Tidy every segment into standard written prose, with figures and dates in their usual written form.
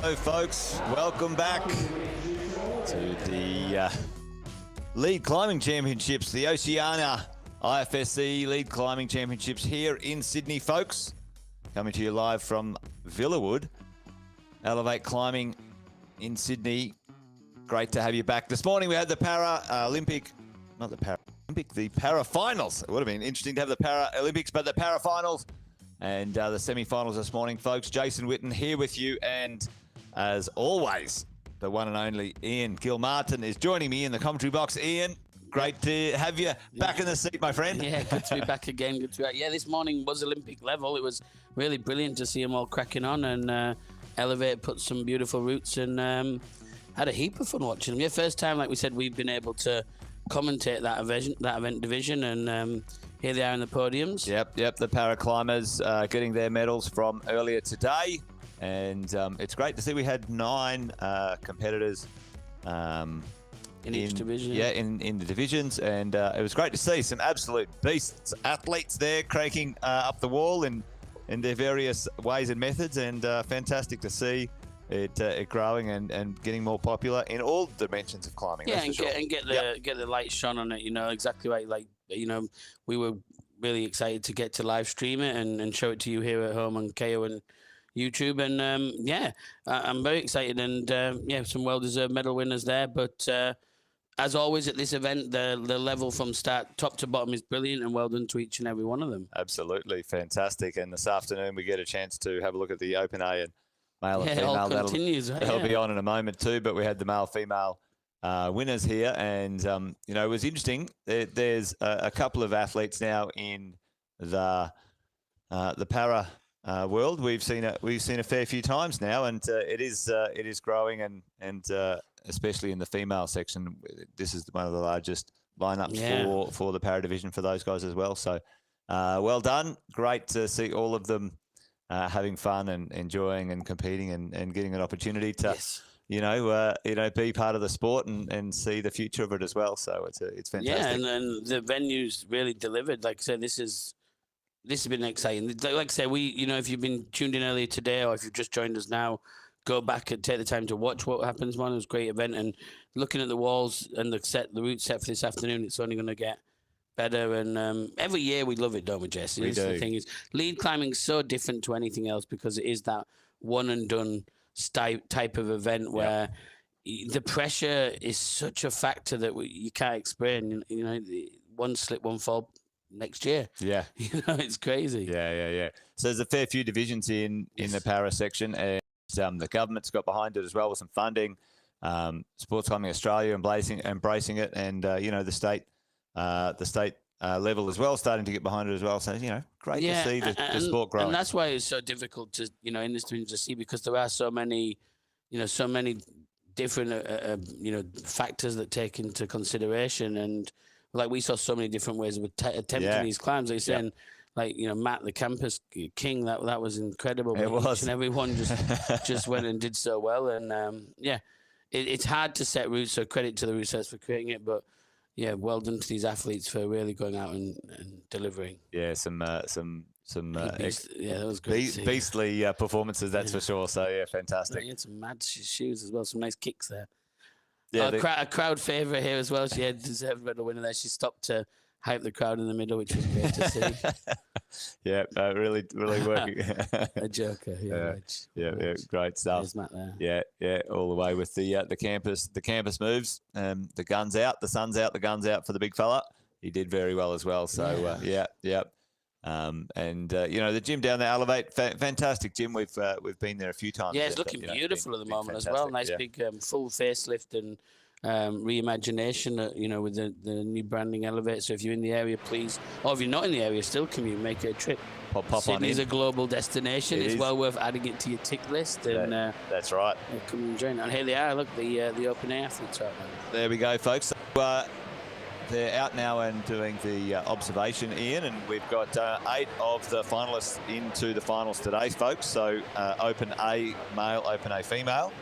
Hello, folks. Welcome back to the Lead Climbing Championships, the Oceania IFSC Lead Climbing Championships here in Sydney, folks. Coming to you live from Villawood. Elevate Climbing in Sydney. Great to have you back. This morning we had the Paralympic, not the Paralympic, the Para-finals. It would have been interesting to have the Paralympics, but the Para-finals and the semi-finals this morning, folks. Jason Whitten here with you, and as always, the one and only Ian Gilmartin is joining me in the commentary box. Ian, great to have you back in the seat, my friend. Yeah, good to be back again. Good to be back. Yeah, this morning was Olympic level. It was really brilliant to see them all cracking on, and Elevate put some beautiful routes, and had a heap of fun watching them. Yeah, first time, like we said, we've been able to commentate that event division, and here they are in the podiums. Yep. The para climbers getting their medals from earlier today, and it's great to see we had 9 competitors in each division. Yeah, in the divisions, and it was great to see some absolute beasts, athletes there cranking up the wall in their various ways and methods, and fantastic to see it growing and getting more popular in all dimensions of climbing. Yeah, and get the light shone on it. You know, exactly right. Like, you know, we were really excited to get to live stream it and show it to you here at home on KO and YouTube, and yeah, I'm very excited, and yeah, some well-deserved medal winners there. But as always at this event, the level from start top to bottom is brilliant, and well done to each and every one of them. Absolutely fantastic. And this afternoon we get a chance to have a look at the Open A and male and female. All continues. That'll be on in a moment too. But we had the male-female winners here, and you know, it was interesting. There's a couple of athletes now in the para world. We've seen a fair few times now, and it is growing, and especially in the female section, this is one of the largest lineups for the para division for those guys as well. So well done. Great to see all of them having fun and enjoying and competing and getting an opportunity to you know, be part of the sport and see the future of it as well. So it's fantastic. Yeah, and the venues really delivered. Like I said, this has been exciting. Like I said, if you've been tuned in earlier today, or if you've just joined us now, go back and take the time to watch what happens. It was a great event, and looking at the walls and the route set for this afternoon, it's only going to get better. And every year we love it, don't we, Jesse? We do. The thing is, lead climbing is so different to anything else because it is that one and done type of event where the pressure is such a factor that you can't explain. You know, one slip, one fall next year. Yeah. You know, it's crazy. Yeah. So there's a fair few divisions in the para section, and the government's got behind it as well with some funding. Sports Climbing Australia embracing it, and you know, the state level as well, starting to get behind it as well. So, you know, great to see the sport growing. And that's why it's so difficult to, you know, in this division to see, because there are so many different, factors that take into consideration. And like we saw so many different ways of attempting these climbs. Like saying, like, you know, Matt, the campus king, that was incredible. It was. And everyone just went and did so well. And it's hard to set routes, so credit to the route sets for creating it. But yeah, well done to these athletes for really going out and delivering. Yeah, some that was great. Beastly performances, that's for sure. So yeah, fantastic. He had some mad shoes as well, some nice kicks there. Yeah, a crowd favourite here as well. She had deserved medal winner there. She stopped to hype the crowd in the middle, which was great to see. Yeah, really working. A joker. Yeah, great stuff. There's Matt there. Yeah, all the way with the campus moves. The guns out, the sun's out, the guns out for the big fella. He did very well as well. So yeah. And you know, the gym down there, Elevate, fantastic gym. We've been there a few times. Yeah, it's looking beautiful at the moment as well. Nice big full facelift and reimagination, you know, with the new branding Elevate. So if you're in the area, please, or if you're not in the area, still commute, make it a trip. Pop Sydney's on in. A global destination. It's well worth adding it to your tick list. And that's right. Come and join. And here they are. Look, the Open A athletes right now. There we go, folks. So, they're out now and doing the observation, Ian, and we've got 8 of the finalists into the finals today, folks. So Open A male, Open A female,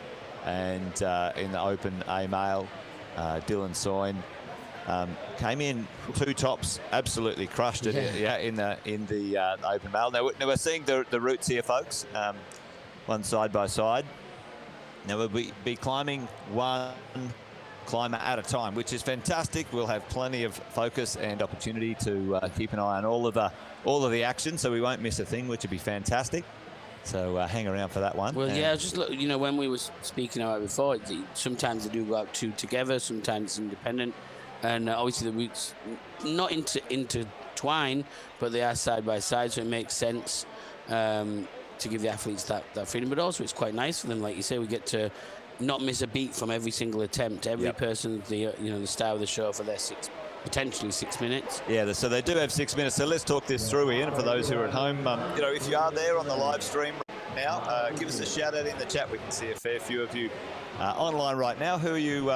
and in the Open A male, Dylan Soyne came in 2 tops, absolutely crushed it. In the Open male. Now we're seeing the routes here, folks. One side by side. Now we'll be climbing one climber at a time, which is fantastic. We'll have plenty of focus and opportunity to keep an eye on all of the action, so we won't miss a thing, which would be fantastic. So hang around for that one. Well, yeah, just look, you know, when we were speaking about it before, sometimes they do go out 2 together, sometimes it's independent, and obviously the routes not intertwine, but they are side by side, so it makes sense to give the athletes that freedom. But also, it's quite nice for them, like you say, we get to not miss a beat from every single attempt. Every person, the star of the show for their potentially 6 minutes. Yeah, so they do have 6 minutes. So let's talk this through, Ian. For those who are at home, you know, if you are there on the live stream right now, give us a shout out in the chat. We can see a fair few of you online right now. Who are you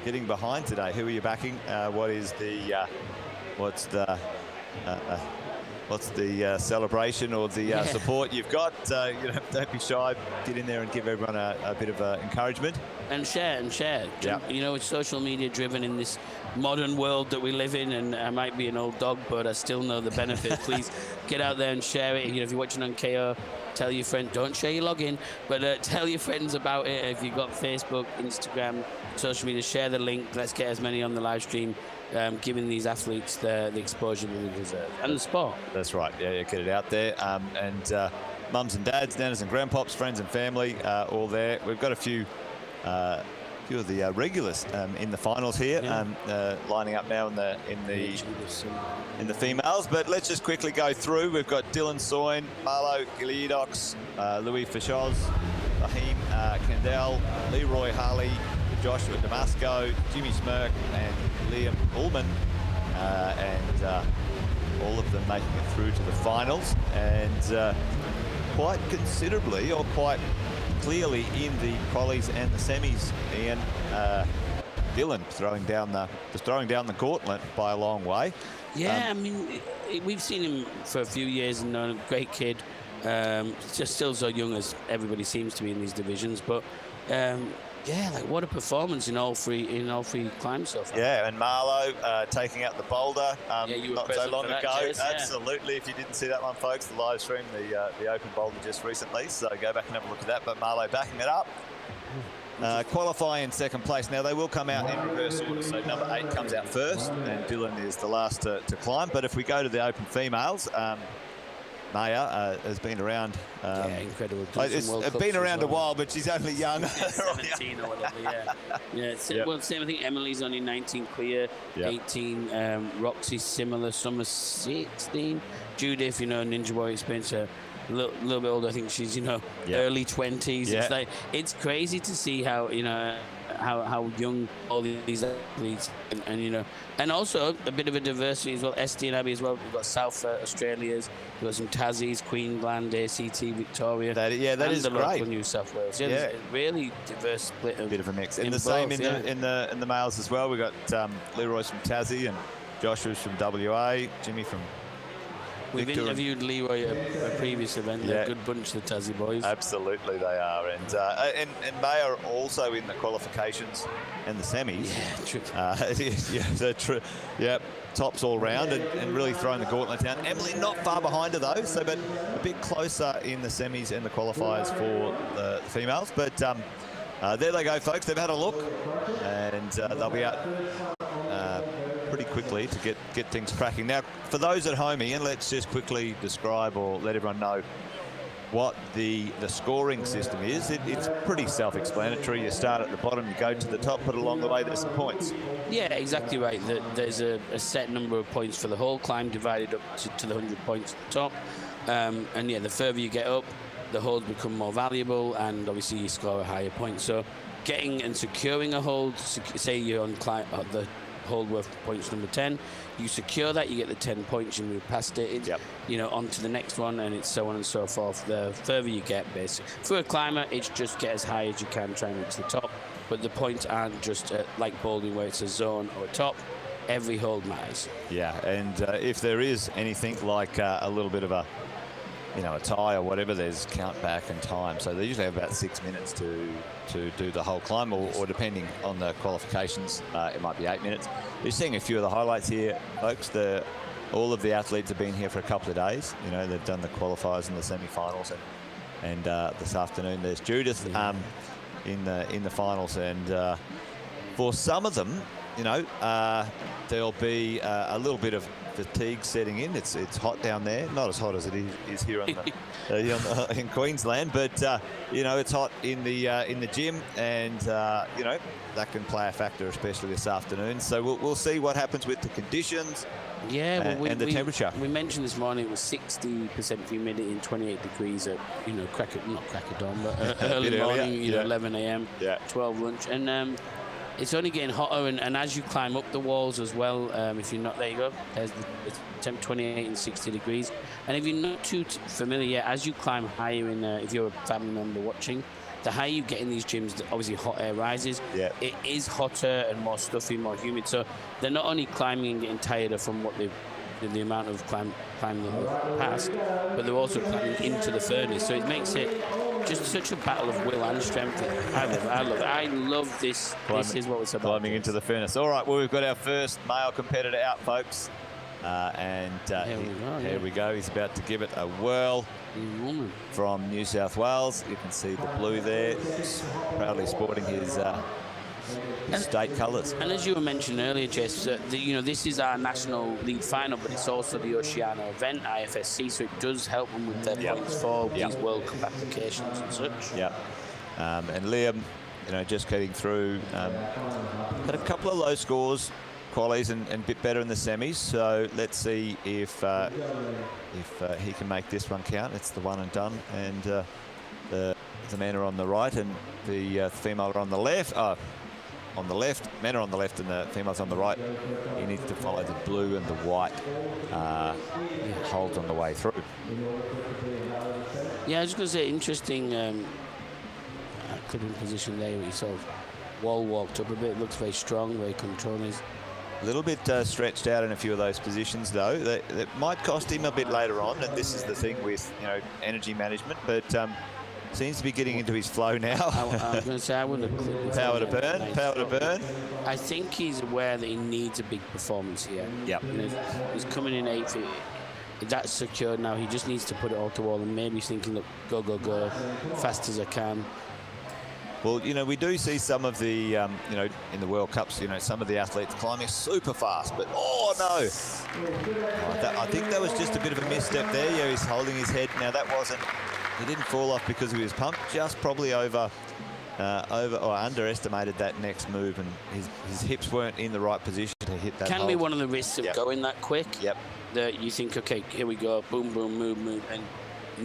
getting behind today? Who are you backing? What's the celebration or the support you've got? You know, don't be shy. Get in there and give everyone a bit of encouragement. And share. Yeah. You know, it's social media driven in this modern world that we live in, and I might be an old dog, but I still know the benefit. Please get out there and share it. You know, if you're watching on KO, tell your friend. Don't share your login, but tell your friends about it. If you've got Facebook, Instagram, social media, share the link. Let's get as many on the live stream. Giving these athletes the exposure that they deserve and the sport. That's right. Yeah, get it out there. And mums and dads, nanas and grandpops, friends and family, all there. We've got a few of the regulars in the finals here, lining up now in the females. But let's just quickly go through. We've got Dylan Soyne, Marlo Giliodox, Louis Fichoz, Rahim Kendall, Leroy Harley, Joshua Damasco, Jimmy Smirk, and Liam Ullman, and all of them making it through to the finals, and quite considerably, or quite clearly, in the qualies and the semis. Ian, Dylan throwing down the gauntlet by a long way. Yeah, I mean, we've seen him for a few years and known, a great kid, just still so young as everybody seems to be in these divisions, but. Yeah, like what a performance in all three climbs so far. Yeah, and Marlo taking out the boulder you were not so long ago. Jess, absolutely. If you didn't see that one, folks, the live stream, the open boulder just recently. So go back and have a look at that. But Marlo backing it up. Qualify in second place. Now they will come out in reverse order. So number 8 comes out first, and Dylan is the last to climb. But if we go to the open females. Maya has been around. Incredible. It's been around a while, but she's only young. 17 or whatever, Well, same. I think Emily's only 19 clear, 18. Roxy's similar. Summer's 16. Judith, you know, Ninja Warrior experience, a little bit older. I think she's, early 20s. It's like, it's crazy to see how, how young all these athletes and and also a bit of a diversity as well. Esty and Abby as well. We've got South Australia's, we've got some Tassies, Queensland, ACT, Victoria. That is the great. Local New South Wales. Yeah. A really diverse split. A bit of a mix. And the same in the males as well. We've got Leroy's from Tassie and Joshua's from WA, Jimmy from We've interviewed Leroy at a previous event. They're a good bunch, the Tassie boys. Absolutely, they are. And they are also in the qualifications and the semis. Tops all round and really throwing the gauntlet down. Emily not far behind of those, but a bit closer in the semis and the qualifiers for the females. But there they go, folks. They've had a look, and they'll be out pretty quickly to get things cracking. Now, for those at home, Ian, let's just quickly describe or let everyone know what the scoring system is. It's pretty self-explanatory. You start at the bottom, you go to the top, but along the way there's some points. Yeah, exactly right. There's a set number of points for the whole climb divided up to the 100 points at the top. And the further you get up, the holds become more valuable, and obviously you score a higher point. So getting and securing a hold, say you're on the hold worth points number 10, you secure that, you get the 10 points, you move past it, on to the next one, and it's so on and so forth. The further you get, basically. For a climber, it's just get as high as you can, try and reach the top, but the points aren't just like bouldering where it's a zone or a top. Every hold matters. Yeah, and if there is anything like a little bit of a tie or whatever, there's count back and time. So they usually have about 6 minutes to do the whole climb, or depending on the qualifications, it might be 8 minutes. You're seeing a few of the highlights here, folks. All of the athletes have been here for a couple of days. They've done the qualifiers and the semi-finals, and this afternoon there's Judith. in the finals. And for some of them, you know, there'll be a little bit of fatigue setting in. It's hot down there, not as hot as it is here on the, in Queensland, but you know, it's hot in the gym, and you know, that can play a factor, especially this afternoon. So we'll see what happens with the conditions. Yeah, well, and the temperature. We mentioned this morning it was 60% humidity and 28 degrees at, you know, not crack of dawn, but early morning, you know, 11 a.m., 12 lunch. And it's only getting hotter, and as you climb up the walls as well, if you're not, there you go, there's the temp 28 and 60 degrees. And if you're not too familiar, as you climb higher in, if you're a family member watching, the higher you get in these gyms, obviously hot air rises. Yeah. It is hotter and more stuffy, more humid. So they're not only climbing and getting tired from what the amount of climbing in the past, but they're also climbing into the furnace. So it makes it just such a battle of will and strength. I love this. This is what it's about. Climbing into the furnace. All right, well, we've got our first male competitor out, folks. Here we go. He's about to give it a whirl. From New South Wales, you can see the blue there, proudly sporting his state colours. And as you were mentioning earlier, Jess, you know, this is our national league final, but it's also the Oceania event, IFSC, so it does help them with their points for these World Cup applications and such. Yeah. And Liam, you know, just getting through, had a couple of low scores, qualies, and a bit better in the semis. So let's see if he can make this one count. It's the one and done. And the men are on the right and the female are on the left. On the left, men are on the left and the females on the right. He needs to follow the blue and the white holds on the way through. Yeah, I was going to say, interesting clipping position there. He sort of wall walked up a bit. Looks very strong, very controlling. A little bit stretched out in a few of those positions, though. That might cost him a bit later on, and this is the thing with, you know, energy management. But seems to be getting into his flow now. I was going to say, I wouldn't have clipped. Power to burn, power to burn. I think he's aware that he needs a big performance here. Yep. You know, he's coming in 8th. That's secured now. He just needs to put it all to wall, and maybe he's thinking, look, go, fast as I can. Well, you know, we do see some of the, you know, in the World Cups, you know, some of the athletes climbing super fast, but oh no! I think that was just a bit of a misstep there. Yeah, he's holding his head. Now that wasn't, he didn't fall off because he was pumped, just probably over or underestimated that next move, and his hips weren't in the right position to hit that. Can be one of the risks of going that quick. Yep. That you think, okay, here we go, boom, boom, move, and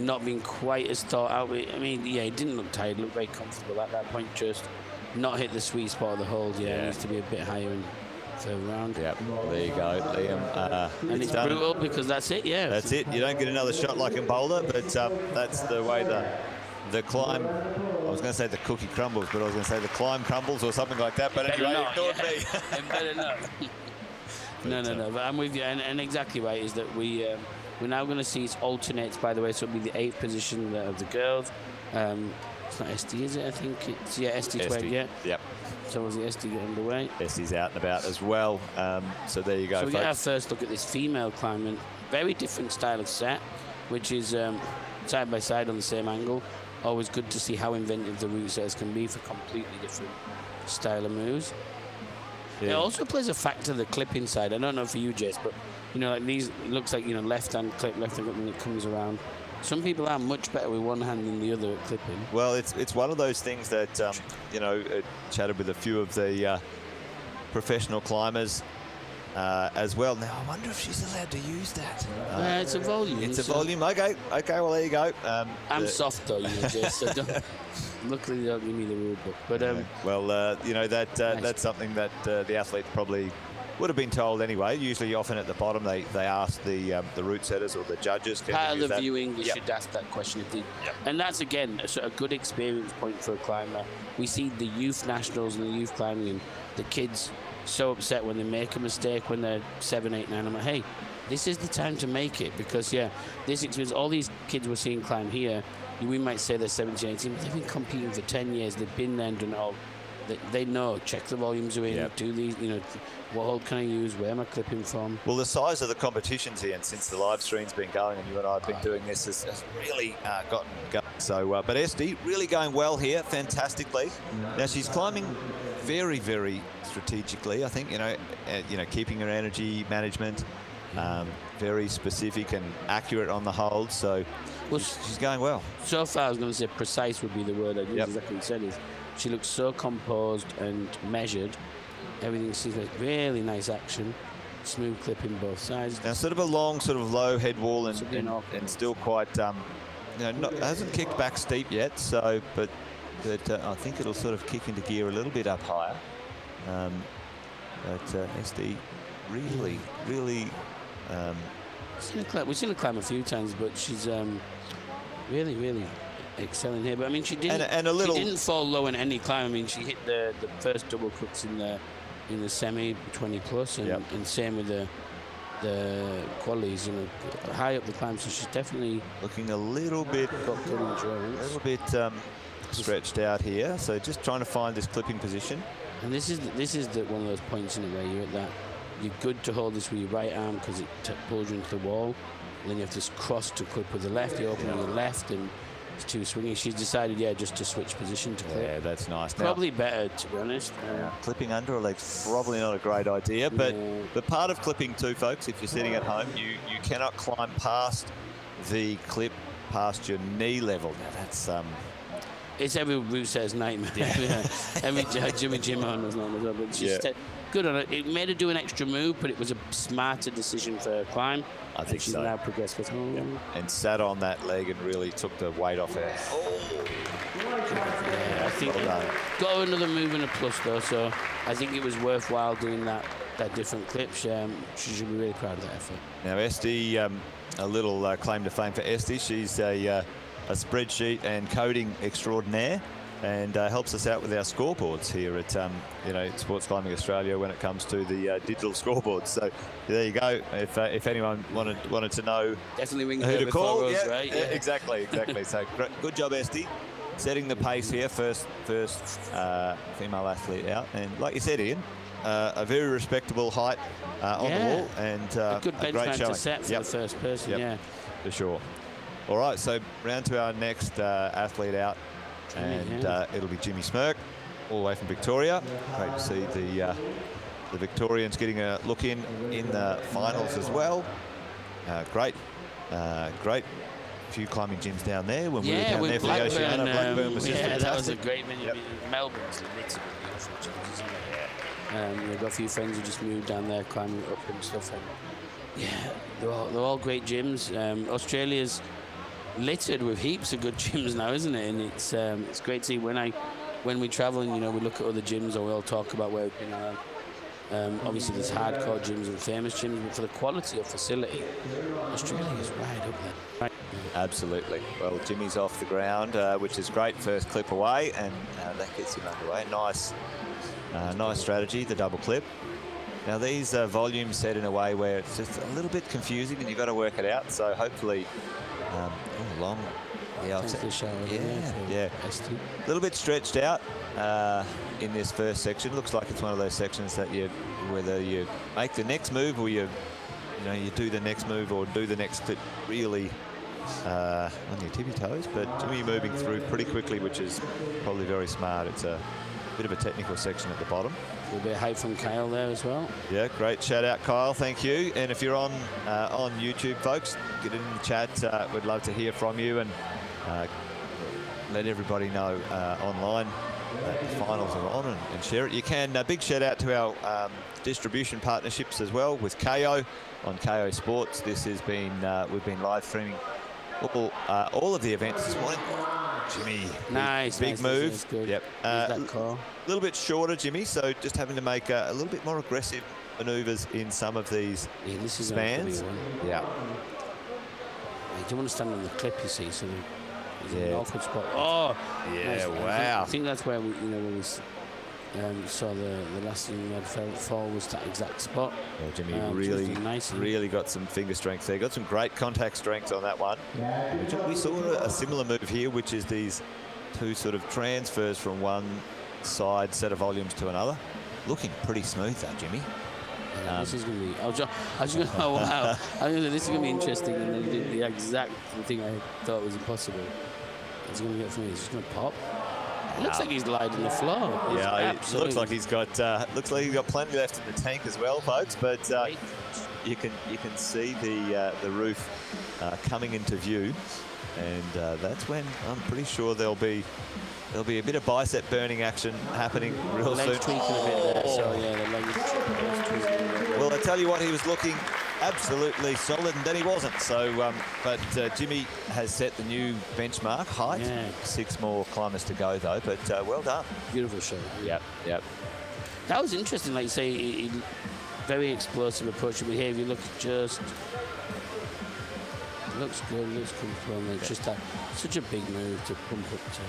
not being quite as thought out. I mean, yeah, he didn't look tired, looked very comfortable at that point, just not hit the sweet spot of the hold. Yeah, it needs to be a bit higher and further around. Yep, there you go, Liam. And it's brutal because that's it, yeah. That's it. You don't get another shot like in Boulder, but that's the way the climb, I was going to say the cookie crumbles, but I was going to say the climb crumbles or something like that. But anyway, ignore me. Better not. No, but I'm with you, and exactly right, is that we're now going to see it alternates, by the way, so it'll be the 8th position of the girls. It's not SD, is it? I think it's, SD 12, yeah. Yep. So was the SD get underway? SD's out and about as well. So there you go, so we get our first look at this female climbing. Very different style of set, which is side by side on the same angle. Always good to see how inventive the route setters can be for completely different style of moves. Yeah. It also plays a factor, the clipping side. I don't know for you, Jess, but you know, like these, it looks like, you know, left hand clip when it comes around. Some people are much better with one hand than the other at clipping. Well, it's one of those things that, you know, chatted with a few of the professional climbers as well. Now, I wonder if she's allowed to use that. It's a volume. It's a volume. Okay, well, there you go. I'm soft, though, you know, Jess, so don't... Luckily, they don't give me the rule book. But well, you know, that's something that the athletes probably would have been told anyway. Usually, often at the bottom, they ask the route setters or the judges. Part of the viewing, they should ask that question. If they, and that's, again, a good experience point for a climber. We see the youth nationals and the youth climbing, and the kids so upset when they make a mistake when they're 7, 8, 9. I'm like, hey, this is the time to make it, because, this experience, all these kids we're seeing climb here, we might say they're 17, 18, but they've been competing for 10 years. They've been there and done it all. they know, check the volumes are in, Yep. do these, you know, what hold can I use, where am I clipping from? Well, the size of the competitions here, and since the live stream's been going, and you and I have been doing this, has really gotten going. So, but Esty really going well here, fantastically. Now she's climbing very, very strategically. I think you know, keeping her energy management very specific and accurate on the hold. So, well, she's going well. So far, I was going to say precise would be the word I'd use. Yep. Exactly what you said. Is she looks so composed and measured. Everything seems like really nice action. Smooth clipping both sides. Now, sort of a long, sort of low head wall, and still quite, hasn't kicked back steep yet. So, but I think it'll sort of kick into gear a little bit up higher. But SD really. We've seen her climb a few times, but she's really excelling here. But I mean, she didn't. She didn't fall low in any climb. I mean, she hit the first double crux in the semi 20 plus, and same with the qualies. You know, high up the climb. So she's definitely looking a little bit stretched out here. So just trying to find this clipping position. And this is one of those points in it where you're at that. You're good to hold this with your right arm because it pulls you into the wall. And then you have to cross to clip with the left. You open with your left, and it's too swingy. She's decided, just to switch position to clip. Yeah, that's nice. Probably better, to be honest. Clipping under her legs, probably not a great idea. But part of clipping too, folks, if you're sitting at home, you cannot climb past the clip past your knee level. Now that's it's every Rousseau's nightmare. Yeah. Every Jimmy Hunter's nightmare as well. But she's good on it. It made her do an extra move, but it was a smarter decision for her climb. I think she's so. now progressed with and sat on that leg and really took the weight off her. I think got another move and a plus though, so I think it was worthwhile doing that different clip. She should be really proud of that effort. Now Esty, a little claim to fame for Esty. She's a spreadsheet and coding extraordinaire, and helps us out with our scoreboards here at Sports Climbing Australia when it comes to the digital scoreboards. So there you go. If anyone wanted to know definitely who to call, right? Yeah, exactly. So good job, Esty, setting the pace here. First female athlete out, and like you said, Ian, a very respectable height on the wall, and a good great benchmark showing to set for the first person. For sure. All right, so round to our next athlete out, and it'll be Jimmy Smirk, all the way from Victoria. Great to see the Victorians getting a look in the finals as well. Great few climbing gyms down there when we were down there for the Oceania. Blackburn was just fantastic. That was a great venue. Melbourne's a little bit beautiful, isn't it? We've got a few friends who just moved down there climbing up and stuff. And they're all great gyms. Australia's littered with heaps of good gyms now, isn't it? And it's great to see when we travel and we look at other gyms, or we all talk about where we've been around. Obviously there's hardcore gyms and famous gyms, but for the quality of facility, Australia is right up there. Right. Absolutely. Well, Jimmy's off the ground, which is great. First clip away, and that gets him underway. Nice strategy, the double clip. Now these volumes set in a way where it's just a little bit confusing, and you've got to work it out. So hopefully, long. Yeah, a little bit stretched out in this first section. Looks like it's one of those sections that whether you make the next move or you do the next move or do the next clip really on your tippy toes. But Jimmy moving through pretty quickly, which is probably very smart. It's a bit of a technical section at the bottom. A little bit of hype from Kyle there as well. Yeah, great shout out, Kyle. Thank you. And if you're on YouTube, folks, get in the chat. We'd love to hear from you, and let everybody know online that the finals are on, and share it. You can. Big shout out to our distribution partnerships as well with KO on KO Sports. This has been we've been live streaming all of the events this morning. Jimmy, big move. Nice, good. Yep. A little bit shorter, Jimmy, so just having to make a little bit more aggressive manoeuvres in some of these spans. Yeah. You don't want to stand on the clip, you see, so there's an awkward spot. Oh, yeah, nice. Wow. I think that's where when we saw the last thing we had fall was that exact spot. Well, Jimmy really got some finger strength there. Got some great contact strength on that one. We saw a similar move here, which is these two sort of transfers from one side set of volumes to another. Looking pretty smooth though, Jimmy. Yeah, this is going to be. I was just going to. Oh wow! This is going to be interesting. And then he did the exact thing I thought was impossible. He's going to get from me. He's just going to pop. It looks like he's lied on the floor. Yeah, it looks like he's got plenty left in the tank as well, folks. But you can see the roof coming into view, and that's when I'm pretty sure there'll be a bit of bicep burning action happening real soon. Tweaking a bit there, so yeah, the leg tweaking. Well, I tell you what, he was looking absolutely solid, and then he wasn't. So, but Jimmy has set the new benchmark height. Yeah. 6 more climbers to go, though. But well done. Beautiful shot. Yep. That was interesting. Like you say, very explosive approach. But here, if you look, just looks good. Looks comfortable. And it's just such a big move to pump up to.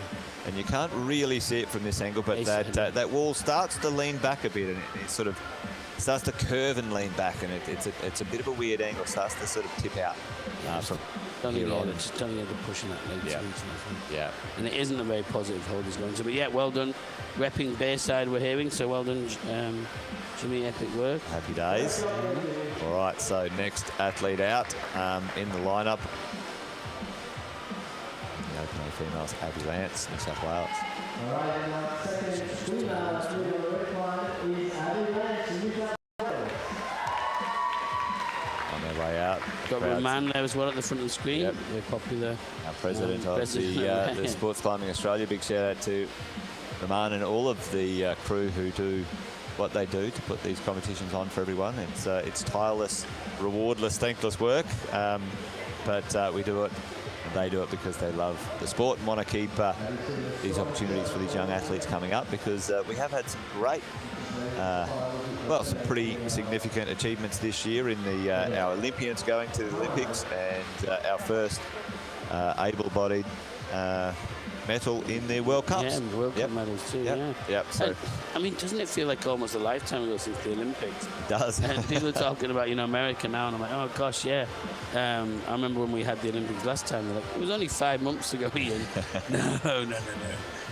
And you can't really see it from this angle, but that wall starts to lean back a bit, and it sort of starts to curve and lean back, and it's a bit of a weird angle. It starts to sort of tip out. Don't you have to pushing that leg. Yeah. And it isn't a very positive hold he's going to. But yeah, well done. Repping Bayside, we're hearing. So well done, Jimmy. Epic work. Happy days. All right. So next athlete out in the lineup. The opening females, Abby Lance, New South Wales. On their way out. Got Roman there as well at the front of the screen. Yep. Very popular. Our president of the Sports Climbing Australia. Big shout out to Roman and all of the crew who do what they do to put these competitions on for everyone. It's tireless, rewardless, thankless work, but we do it. They do it because they love the sport and want to keep these opportunities for these young athletes coming up, because we have had some great, some pretty significant achievements this year in our Olympians going to the Olympics, and our first able-bodied medal in the World Cups. Yeah, and World Cup medals too, Yep. So, I mean, doesn't it feel like almost a lifetime ago since the Olympics? It does. And people are talking about, America now, and I'm like, oh gosh, yeah. I remember when we had the Olympics last time, they're like, it was only 5 months ago, Ian. No.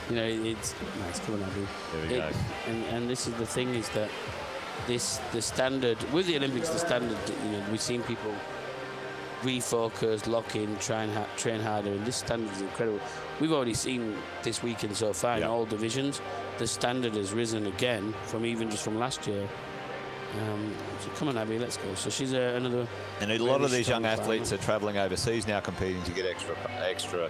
It's nice. Come on, Abby. There we go. And this is the thing, is that the standard, with the Olympics, the standard, we've seen people refocus, lock in, train harder, and this standard is incredible. We've already seen this weekend so far in all divisions, the standard has risen again from last year. So come on, Abby, let's go. So she's another. And a lot of these young athletes are travelling overseas now, competing to get extra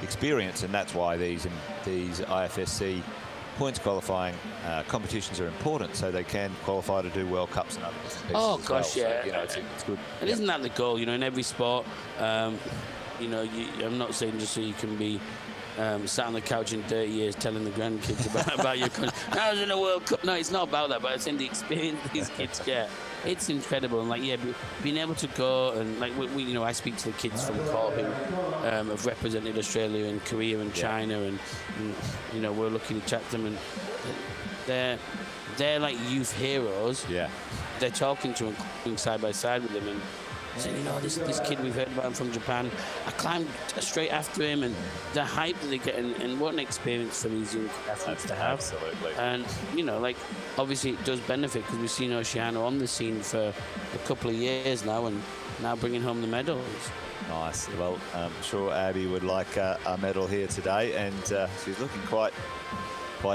experience, and that's why these IFSC points qualifying competitions are important, so they can qualify to do World Cups and other pieces. Oh gosh, well. yeah. So, it's good. And isn't that the goal? In every sport, I'm not saying just so you can be sat on the couch in 30 years telling the grandkids about your country. I was in a World Cup. No, it's not about that, but it's in the experience these kids get. It's incredible, and being able to go and we I speak to the kids from Cork who have represented Australia and Korea and China, and we're lucky to chat to them, and they're like youth heroes. Yeah, they're talking to them side by side with them, and saying, this kid, we've heard about him from Japan. I climbed straight after him, and the hype that they get, and what an experience for these young athletes to have. Absolutely. And, obviously it does benefit, because we've seen Oceania on the scene for a couple of years now, and now bringing home the medals. Nice. Well, I'm sure Abby would like a medal here today, and she's looking quite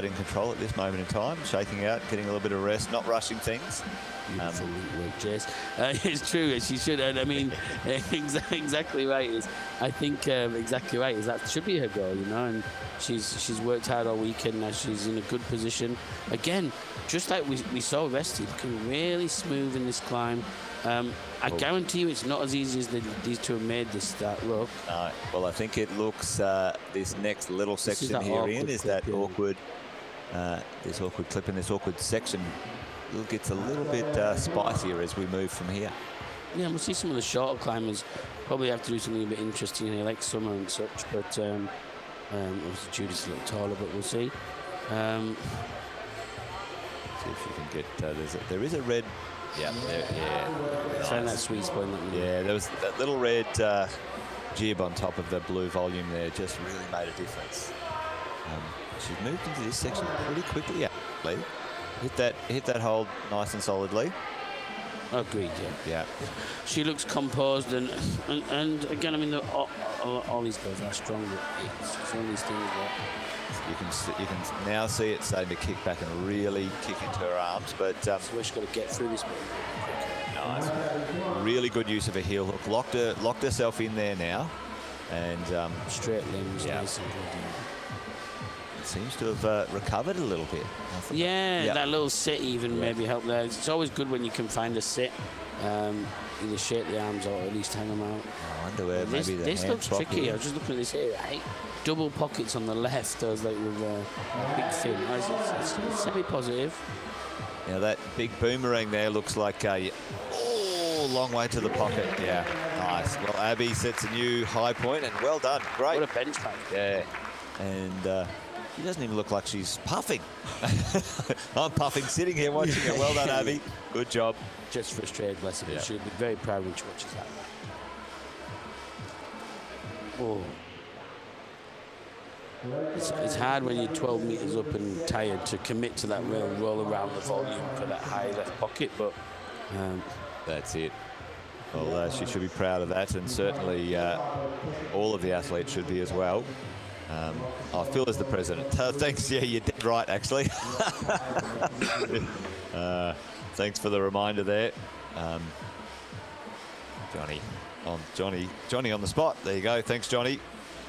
in control at this moment in time, shaking out, getting a little bit of rest, not rushing things. Beautiful work, Jess. It's true. She should. And I mean, exactly right. I think exactly right. That should be her goal, And she's worked hard all weekend. Now she's in a good position. Again, just like we saw Resty, looking really smooth in this climb. I guarantee you, it's not as easy as these two have made this start look. Well, I think it looks this next little section here, Ian, is that awkward. This awkward clip in this awkward section. It gets a little bit spicier as we move from here. Yeah, we'll see some of the shorter climbers probably have to do something a bit interesting here, like Summer and such. But obviously Judy's a little taller, but we'll see. See if you can get. There is a red. Yeah, Find that sweet spot in that middle. Yeah, there was that little red jib on top of the blue volume there. Just really made a difference. she's moved into this section pretty quickly, actually. Hit that hold nice and solidly. Agreed, Yeah. She looks composed, and again, I mean, all these girls are strong. It's one of these things that you can now see it starting to kick back and really kick into her arms, but so we're just got to get through this bit. Nice. Really good use of a heel hook. Locked herself in there now, and straight limbs. Yeah. Nice and good. Seems to have recovered a little bit. Yeah, that little sit even maybe helped there. It's always good when you can find a sit, either shake the arms or at least hang them out. I wonder where maybe the this looks tricky. here. I was just looking at this here, right? Double pockets on the left. I was like with a big fin. It's semi-positive. Yeah, that big boomerang there looks like a long way to the pocket. Yeah, nice. Well, Abby sets a new high point, and well done. Great. What a bench pack. Yeah, and she doesn't even look like she's puffing. I'm puffing sitting here watching it. Well done, Abby. Good job. Just frustrated, bless her. Yeah. She'll be very proud when she watches that. Oh. It's hard when you're 12 meters up and tired to commit to that roll around the volume for that high left pocket, but that's it. Well, she should be proud of that, and certainly all of the athletes should be as well. Phil is the president. Thanks. Yeah, you're dead right, actually. Thanks for the reminder there. Johnny on the spot. There you go. Thanks, Johnny.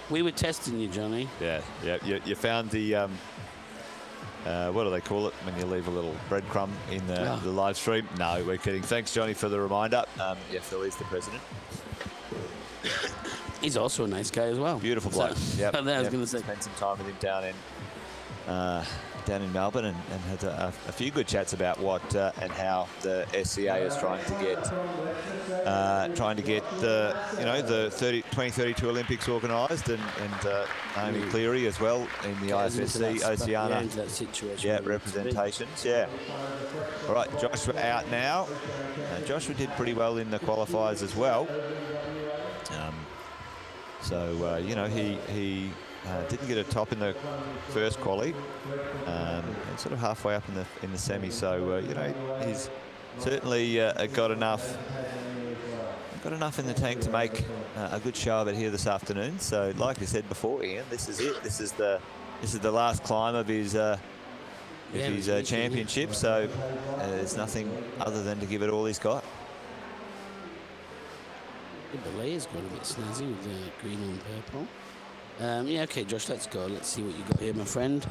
We were testing you, Johnny. Yeah. You found the what do they call it when you leave a little breadcrumb in the live stream? No, we're kidding. Thanks, Johnny, for the reminder. Yeah, Phil is the president. He's also a nice guy as well. Beautiful bloke. Yep. I was going to say. Spent some time with him down in Melbourne, and had a few good chats about what and how the SCA is trying to get the the 2032 Olympics organised, and Naomi Cleary as well in the IFSC Oceania representations. Yeah. All right, Joshua out now. Joshua did pretty well in the qualifiers as well. So he didn't get a top in the first quali, and sort of halfway up in the semi. So he's certainly got enough in the tank to make a good show of it here this afternoon. So, like I said before, Ian, this is it. This is the last climb of his championship. So there's nothing other than to give it all he's got. The layer's got a bit snazzy with the green and purple. Yeah, okay, Josh, let's go. Let's see what you got here, my friend.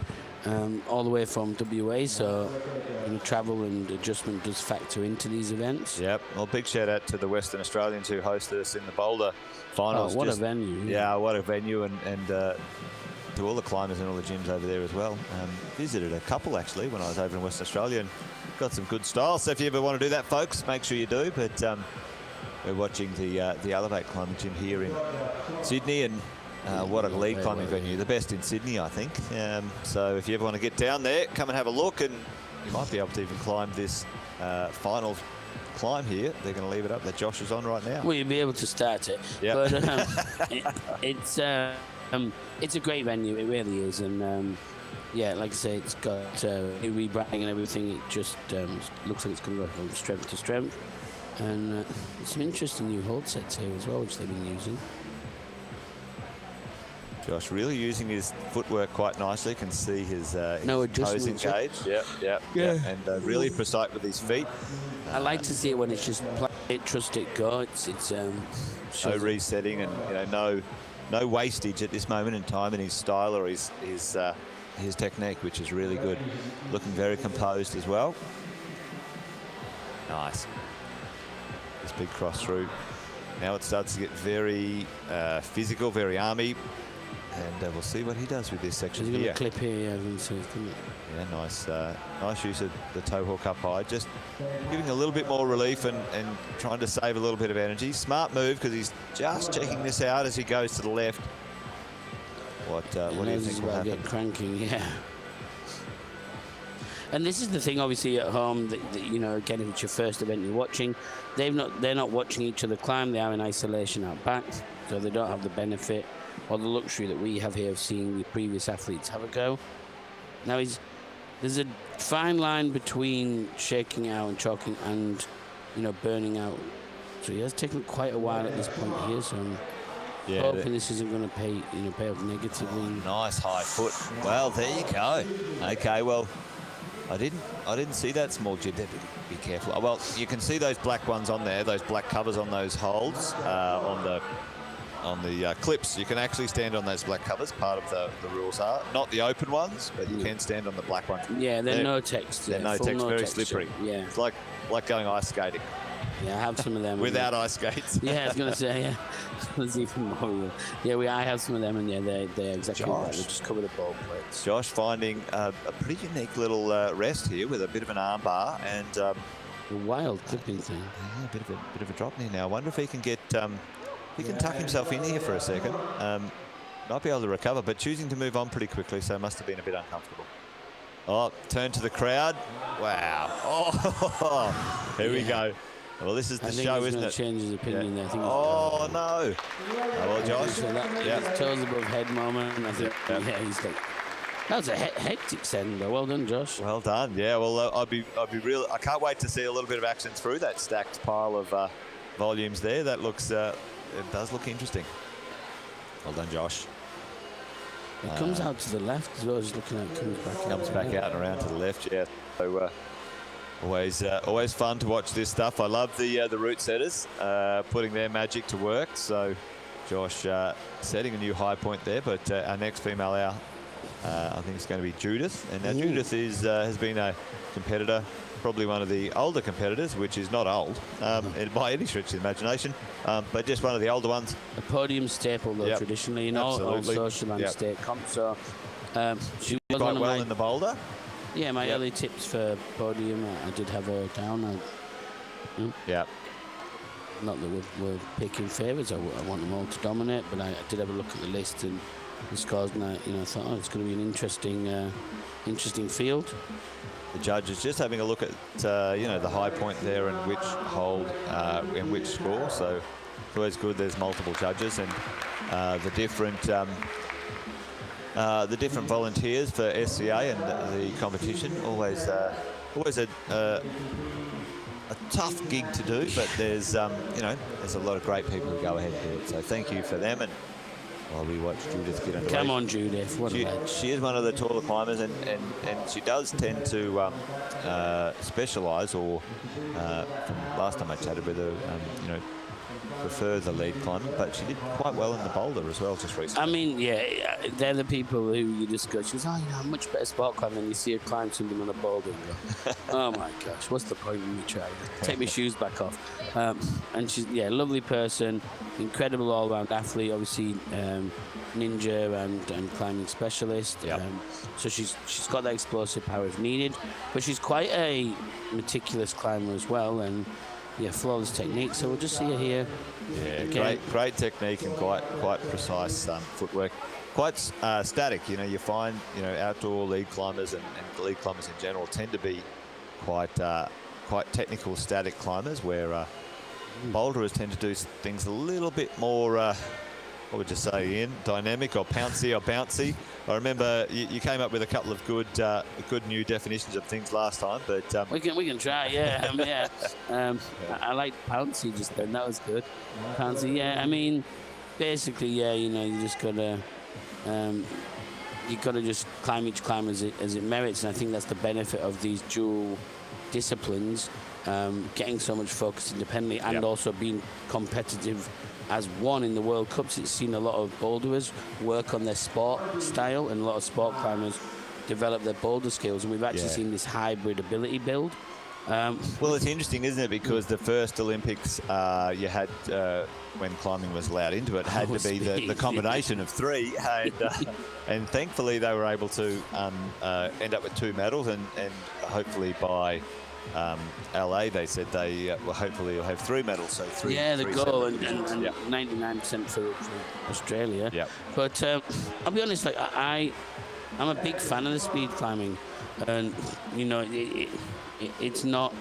All the way from WA, so travel and adjustment does factor into these events. Yep. Well, big shout out to the Western Australians who hosted us in the Boulder finals. Oh, what a venue. Yeah, what a venue, and to all the climbers and all the gyms over there as well. Visited a couple, actually, when I was over in Western Australia, and got some good style. So if you ever want to do that, folks, make sure you do. But we're watching the Elevate Climbing Gym here in Sydney, and what a lead climbing venue, the best in Sydney, I think. So if you ever want to get down there, come and have a look, and you might be able to even climb this final climb here. They're going to leave it up that Josh is on right now. Well, you'll be able to start it. Yep. But it's a great venue, it really is, and yeah, like I say, it's got new rebranding and everything. It just looks like it's going to go from strength to strength. And some interesting new hold sets here as well, which they've been using. Josh really using his footwork quite nicely. Can see his toes engaged. Yep. And really precise with his feet. I like to see it when it's just play it, trust it, go. It's no resetting, and no wastage at this moment in time in his style or his technique, which is really good. Looking very composed as well. Nice. This big cross through. Now it starts to get very physical, very army, and we'll see what he does with this section here. He's going to clip here, yeah, nice use of the toe hook up high, just giving a little bit more relief and trying to save a little bit of energy. Smart move, because he's just checking this out as he goes to the left. What do you think will happen? Get cranking, yeah. And this is the thing, obviously, at home, that again, if it's your first event you're watching, they're not watching each other climb. They are in isolation out back, so they don't have the benefit or the luxury that we have here of seeing the previous athletes have a go. Now there's a fine line between shaking out and choking and, you know, burning out. So he has taken quite a while at this point here. So I'm hoping this isn't going to pay off negatively. Nice high foot. Well, there you go. Okay, well, I didn't see that small jib there. Be careful. Oh, well, you can see those black ones on there, those black covers on those holds on the clips. You can actually stand on those black covers. Part of the rules are not the open ones, but you can stand on the black ones. Yeah, they're no text. They're no text, very texture. slippery. Yeah, it's like going ice skating. Yeah, I have some of them. Without ice skates. Yeah, I was going to say, yeah. There's even more. Yeah, I have some of them, and yeah, they're exactly right. They just cover the ball plates. Josh finding a pretty unique little rest here with a bit of an arm bar and a wild clipping thing. Yeah, a bit of a drop near now. I wonder if he can get he can tuck himself in here for a second. Might be able to recover, but choosing to move on pretty quickly, so must have been a bit uncomfortable. Oh, turn to the crowd. Wow. Oh, here we go. Well, this is the show, isn't it? Change his opinion there. I think oh, no. Oh, well, Josh. So that toes above head moment. I think, yeah, he's like, that was a hectic send, though. Well done, Josh. Well done. Yeah, well, I'd be real. I can't wait to see a little bit of action through that stacked pile of volumes there. That looks, it does look interesting. Well done, Josh. It comes out to the left as well. Just looking at it, comes back out and around to the left. Yeah. So, always fun to watch this stuff. I love the root setters putting their magic to work. So Josh setting a new high point there. But our next female hour, I think it's going to be Judith. And now Judith has been a competitor, probably one of the older competitors, which is not old by any stretch of the imagination, but just one of the older ones. A podium staple, though, traditionally in all social and state comps. So she was quite well in the boulder. Yeah, my early tips for Podium, I did have her down. Yeah. Not that we're picking favourites. I want them all to dominate, but I did have a look at the list and the scores, and I thought, it's going to be an interesting field. The judges just having a look at the high point there and which hold and which score. So it's always good. There's multiple judges and the different volunteers for SCA and the competition. Always a tough gig to do, but there's there's a lot of great people who go ahead and do it. So thank you for them. And while we watch Judith get underway. Come on, Judith. She is one of the taller climbers, and she does tend to specialise, or from last time I chatted with her, prefer the lead climbing, but she did quite well in the boulder as well just recently. I mean, yeah, they're the people who you just go, she's, I'm much better sport climbing than you see her climb something on a boulder and go, oh my gosh, what's the point of me trying? Take my shoes back off. And she's, lovely person, incredible all-round athlete, obviously ninja and climbing specialist. So she's got that explosive power if needed, but she's quite a meticulous climber as well, and flawless technique. So we'll just see her here. Yeah, great technique and quite precise footwork. Quite static. You find outdoor lead climbers and lead climbers in general tend to be quite technical, static climbers, where boulderers tend to do things a little bit more. What would you say, Ian? Dynamic or bouncy? I remember you came up with a couple of good new definitions of things last time, but we can try. I like bouncy just then. That was good. Bouncy, yeah. I mean, basically, you just gotta just climb each climb as it merits, and I think that's the benefit of these dual disciplines, getting so much focus independently and also being competitive as one in the World Cups. It's seen a lot of boulderers work on their sport style, and a lot of sport climbers develop their boulder skills, and we've actually seen this hybrid ability build. Well, it's interesting, isn't it? Because the first Olympics you had, when climbing was allowed into it, had to be the combination of three, and thankfully they were able to end up with 2 medals, and hopefully by LA, they said they will hopefully will have 3 medals. So three. Yeah, the goal, and 99% for Australia. Yeah. But I'll be honest, I'm a big fan of the speed climbing, and it's not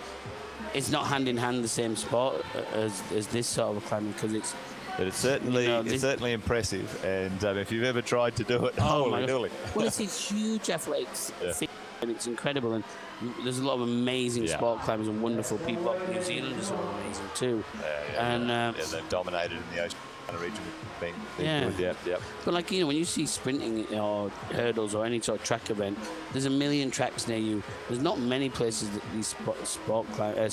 hand in hand the same sport as this sort of climbing, because But it's certainly it's certainly impressive. And if you've ever tried to do it, holy moly! Well, it's these huge athletics thing, and it's incredible. And there's a lot of amazing sport climbers and wonderful people. New Zealanders are amazing too. And they've dominated in the Oceania region. Been good. But like, you know, when you see sprinting or hurdles or any sort of track event, there's a million tracks near you. There's not many places that these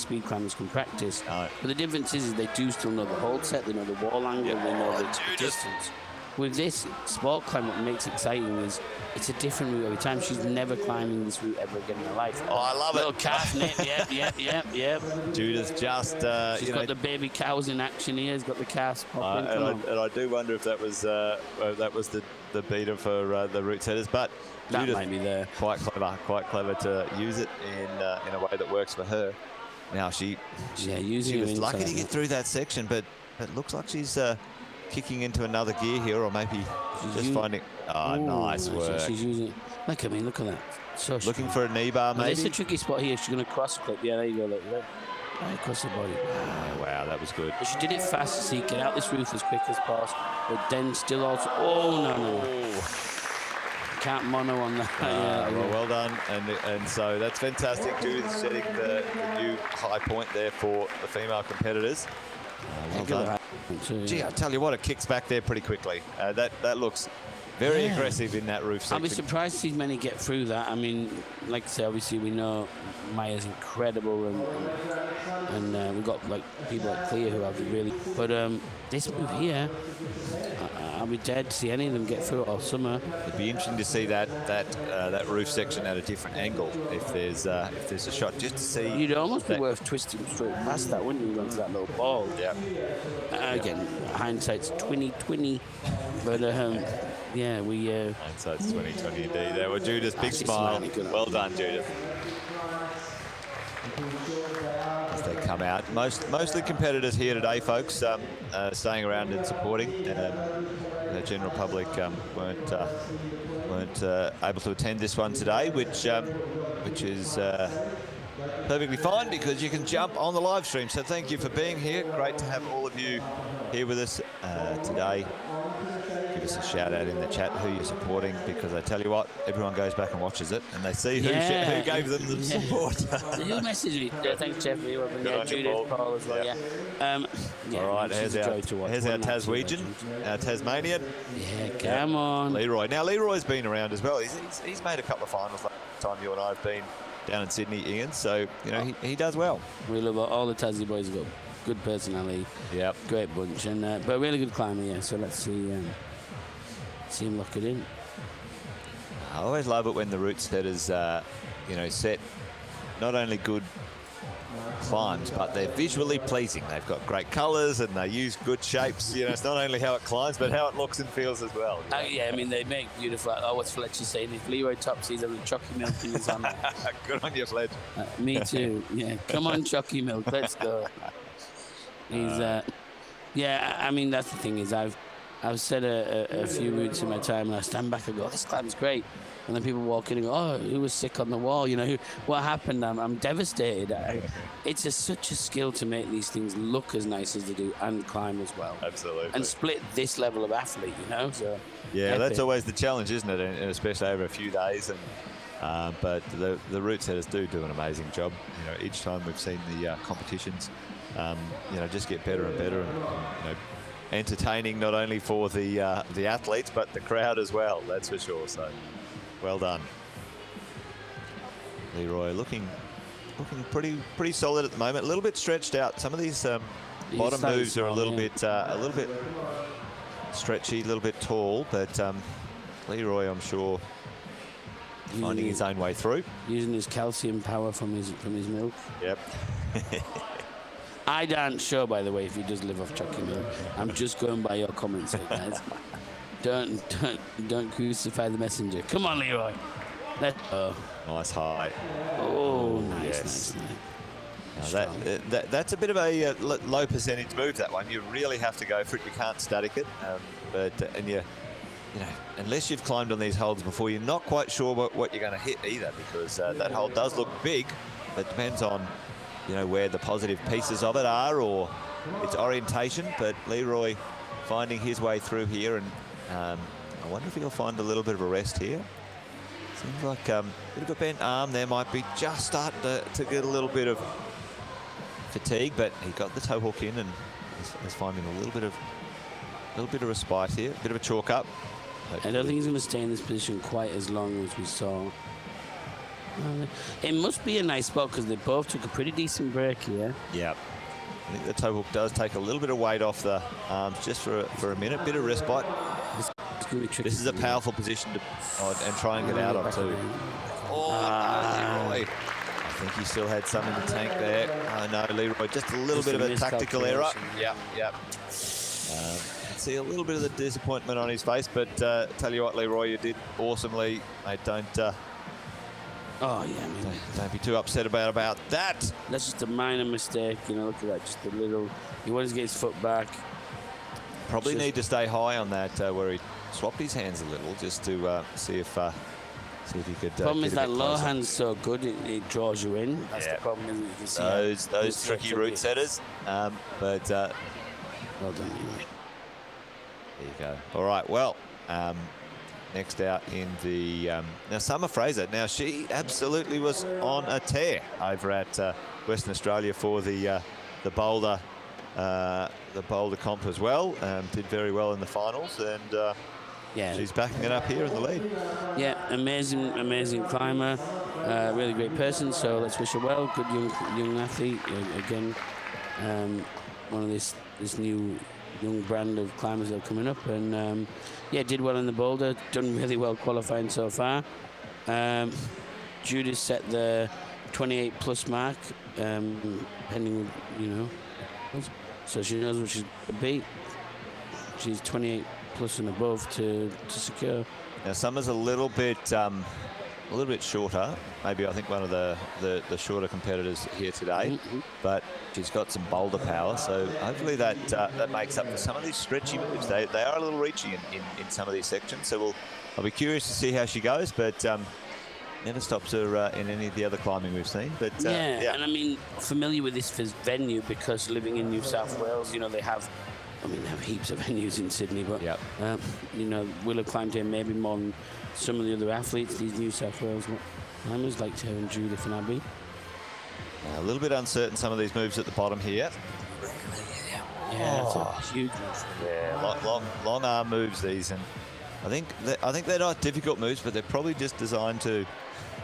speed climbers can practice. No. But the difference is they do still know the hold set, they know the wall angle, they know the distance. With this sport climb, what makes it exciting is it's a different route every time. She's never climbing this route ever again in her life. Oh, I love Little it. calf nip, yep. Judith just, she's got the baby cows in action here. She's got the calves popping. And I do wonder if that was the beater for the route setters, but that Judith, might be there. Quite clever to use it in a way that works for her. Now she was lucky to get through that section, but it looks like she's kicking into another gear here, or maybe just finding. Oh, nice work. She's using. Look at that. So looking for a knee bar, maybe. It's a tricky spot here. She's going to cross clip. Yeah, there you go. Look. Right across the body. Wow, that was good. But she did it fast, so you get out this roof as quick as possible. But then still also. Oh no. Can't mono on that. Well done, and so that's fantastic. Judith setting the new high point there for the female competitors. Well done. Gee, I tell you what, it kicks back there pretty quickly. That looks very aggressive in that roof section. I'll be surprised to see many get through that. I mean, like I say, obviously we know Maya's incredible, and we've got like people like Clea who have really. But this move here, I'll be dead to see any of them get through it all summer. It'd be interesting to see that roof section at a different angle if there's a shot, just to see. You'd almost be worth twisting straight past that, wouldn't you, onto that little ball? Yeah. Again, hindsight's 20/20, but hindsight's 20/20 indeed. There were Judith, big smile. Well done, Judith. As they come out, mostly competitors here today, folks, staying around and supporting. The general public weren't able to attend this one today, which is perfectly fine, because you can jump on the live stream. So thank you for being here. Great to have all of you here with us today. Give us a shout out in the chat who you're supporting, because I tell you what, everyone goes back and watches it and they see who gave them the support. Who messaged me? Thanks, Jeffrey. Judith, Paul as well. All right, here's our Taswegian, our Tasmanian. Yeah, come on. Leroy. Now, Leroy's been around as well. He's made a couple of finals last time you and I have been down in Sydney, Ian. So, you know, he does well. We love all the Tassie boys. Have got good personality. Yep. Great bunch. And but a really good climber, yeah. So let's see him lock it in. I always love it when the route setters, set not only good climbs, but they're visually pleasing. They've got great colours and they use good shapes. You know, it's not only how it climbs, but how it looks and feels as well. Yeah, I mean, they make beautiful. Oh, what's Fletcher saying? If Leroy tops, he's having Chucky Milk in his hand. Good on you, Fletch. Me too. Yeah, come on, Chucky Milk. Let's go. He's, I mean, that's the thing is I've said a few routes in my time, and I stand back and go, this climb's great. And then people walk in and go, oh, who was sick on the wall? You know, what happened? I'm devastated. It's such a skill to make these things look as nice as they do and climb as well. Absolutely. And split this level of athlete, you know? So yeah, epic. That's always the challenge, isn't it? And especially over a few days. And but the route setters do an amazing job. You know, each time we've seen the competitions, just get better and better, and entertaining not only for the athletes but the crowd as well. That's for sure. So, well done, Leroy. Looking pretty solid at the moment. A little bit stretched out. Some of these bottom moves are a little bit stretchy, a little bit tall. But Leroy, I'm sure, finding his own way through. Using his calcium power from his milk. Yep. I don't show, by the way, if he does live off Chucky Milk. I'm just going by your comments, guys. Don't crucify the messenger. Come on, Leroy. Let's go. Nice high. Oh, nice, yes. nice. That's a bit of a low percentage move, that one. You really have to go for it. You can't static it. Unless you've climbed on these holds before, you're not quite sure what you're going to hit either, because that hold does look big. It depends on where the positive pieces of it are or its orientation. But Leroy finding his way through here, and I wonder if he'll find a little bit of a rest here. Seems like a bit of a bent arm there, might be just starting to get a little bit of fatigue, but he got the toe hook in and is finding a little bit of respite here, a bit of a chalk up. I don't think he's going to stay in this position quite as long as we saw. It must be a nice spot because they both took a pretty decent break here. Yeah. I think the toe hook does take a little bit of weight off the arms just for a minute, bit of respite. This is a powerful position to and try and get out of too. Oh, Leroy. I think he still had some in the tank there. Oh no, Leroy, just a little bit of a tactical error. Yeah. See a little bit of the disappointment on his face, but tell you what, Leroy, you did awesomely. Mate, don't be too upset about that. That's just a minor mistake, you know. Look at that, just a little. He wanted to get his foot back. Probably need to stay high on that where he swapped his hands a little, just to see if he could. Problem is that low hand's so good, it draws you in. That's the problem. Isn't it? You can see those tricky root setters, but well done, Leroy. There you go. All right, well, next out in the now Summer Fraser. Now she absolutely was on a tear over at Western Australia for the boulder comp as well. Did very well in the finals, and she's backing it up here in the lead. Yeah, amazing climber, really great person. So let's wish her well. Good young athlete again. One of this new young brand of climbers that are coming up, and did well in the boulder, done really well qualifying so far. Judith set the 28 plus mark, pending, you know, so she knows what she's going to beat. She's 28 plus and above to secure. Now Summer's a little bit shorter, maybe I think one of the shorter competitors here today, but she's got some boulder power, so hopefully that makes up for some of these stretchy moves. They are a little reachy in some of these sections, so I'll be curious to see how she goes, but never stops her in any of the other climbing we've seen. But and I mean, familiar with this venue because living in New South Wales, you know, they have heaps of venues in Sydney, but you know, Willow climbed here maybe more than some of the other athletes, these New South Wales climbers like her and Judith and Abby. A little bit uncertain some of these moves at the bottom here. Yeah, that's a huge move. Yeah, long arm moves these, and I think they're not difficult moves, but they're probably just designed to,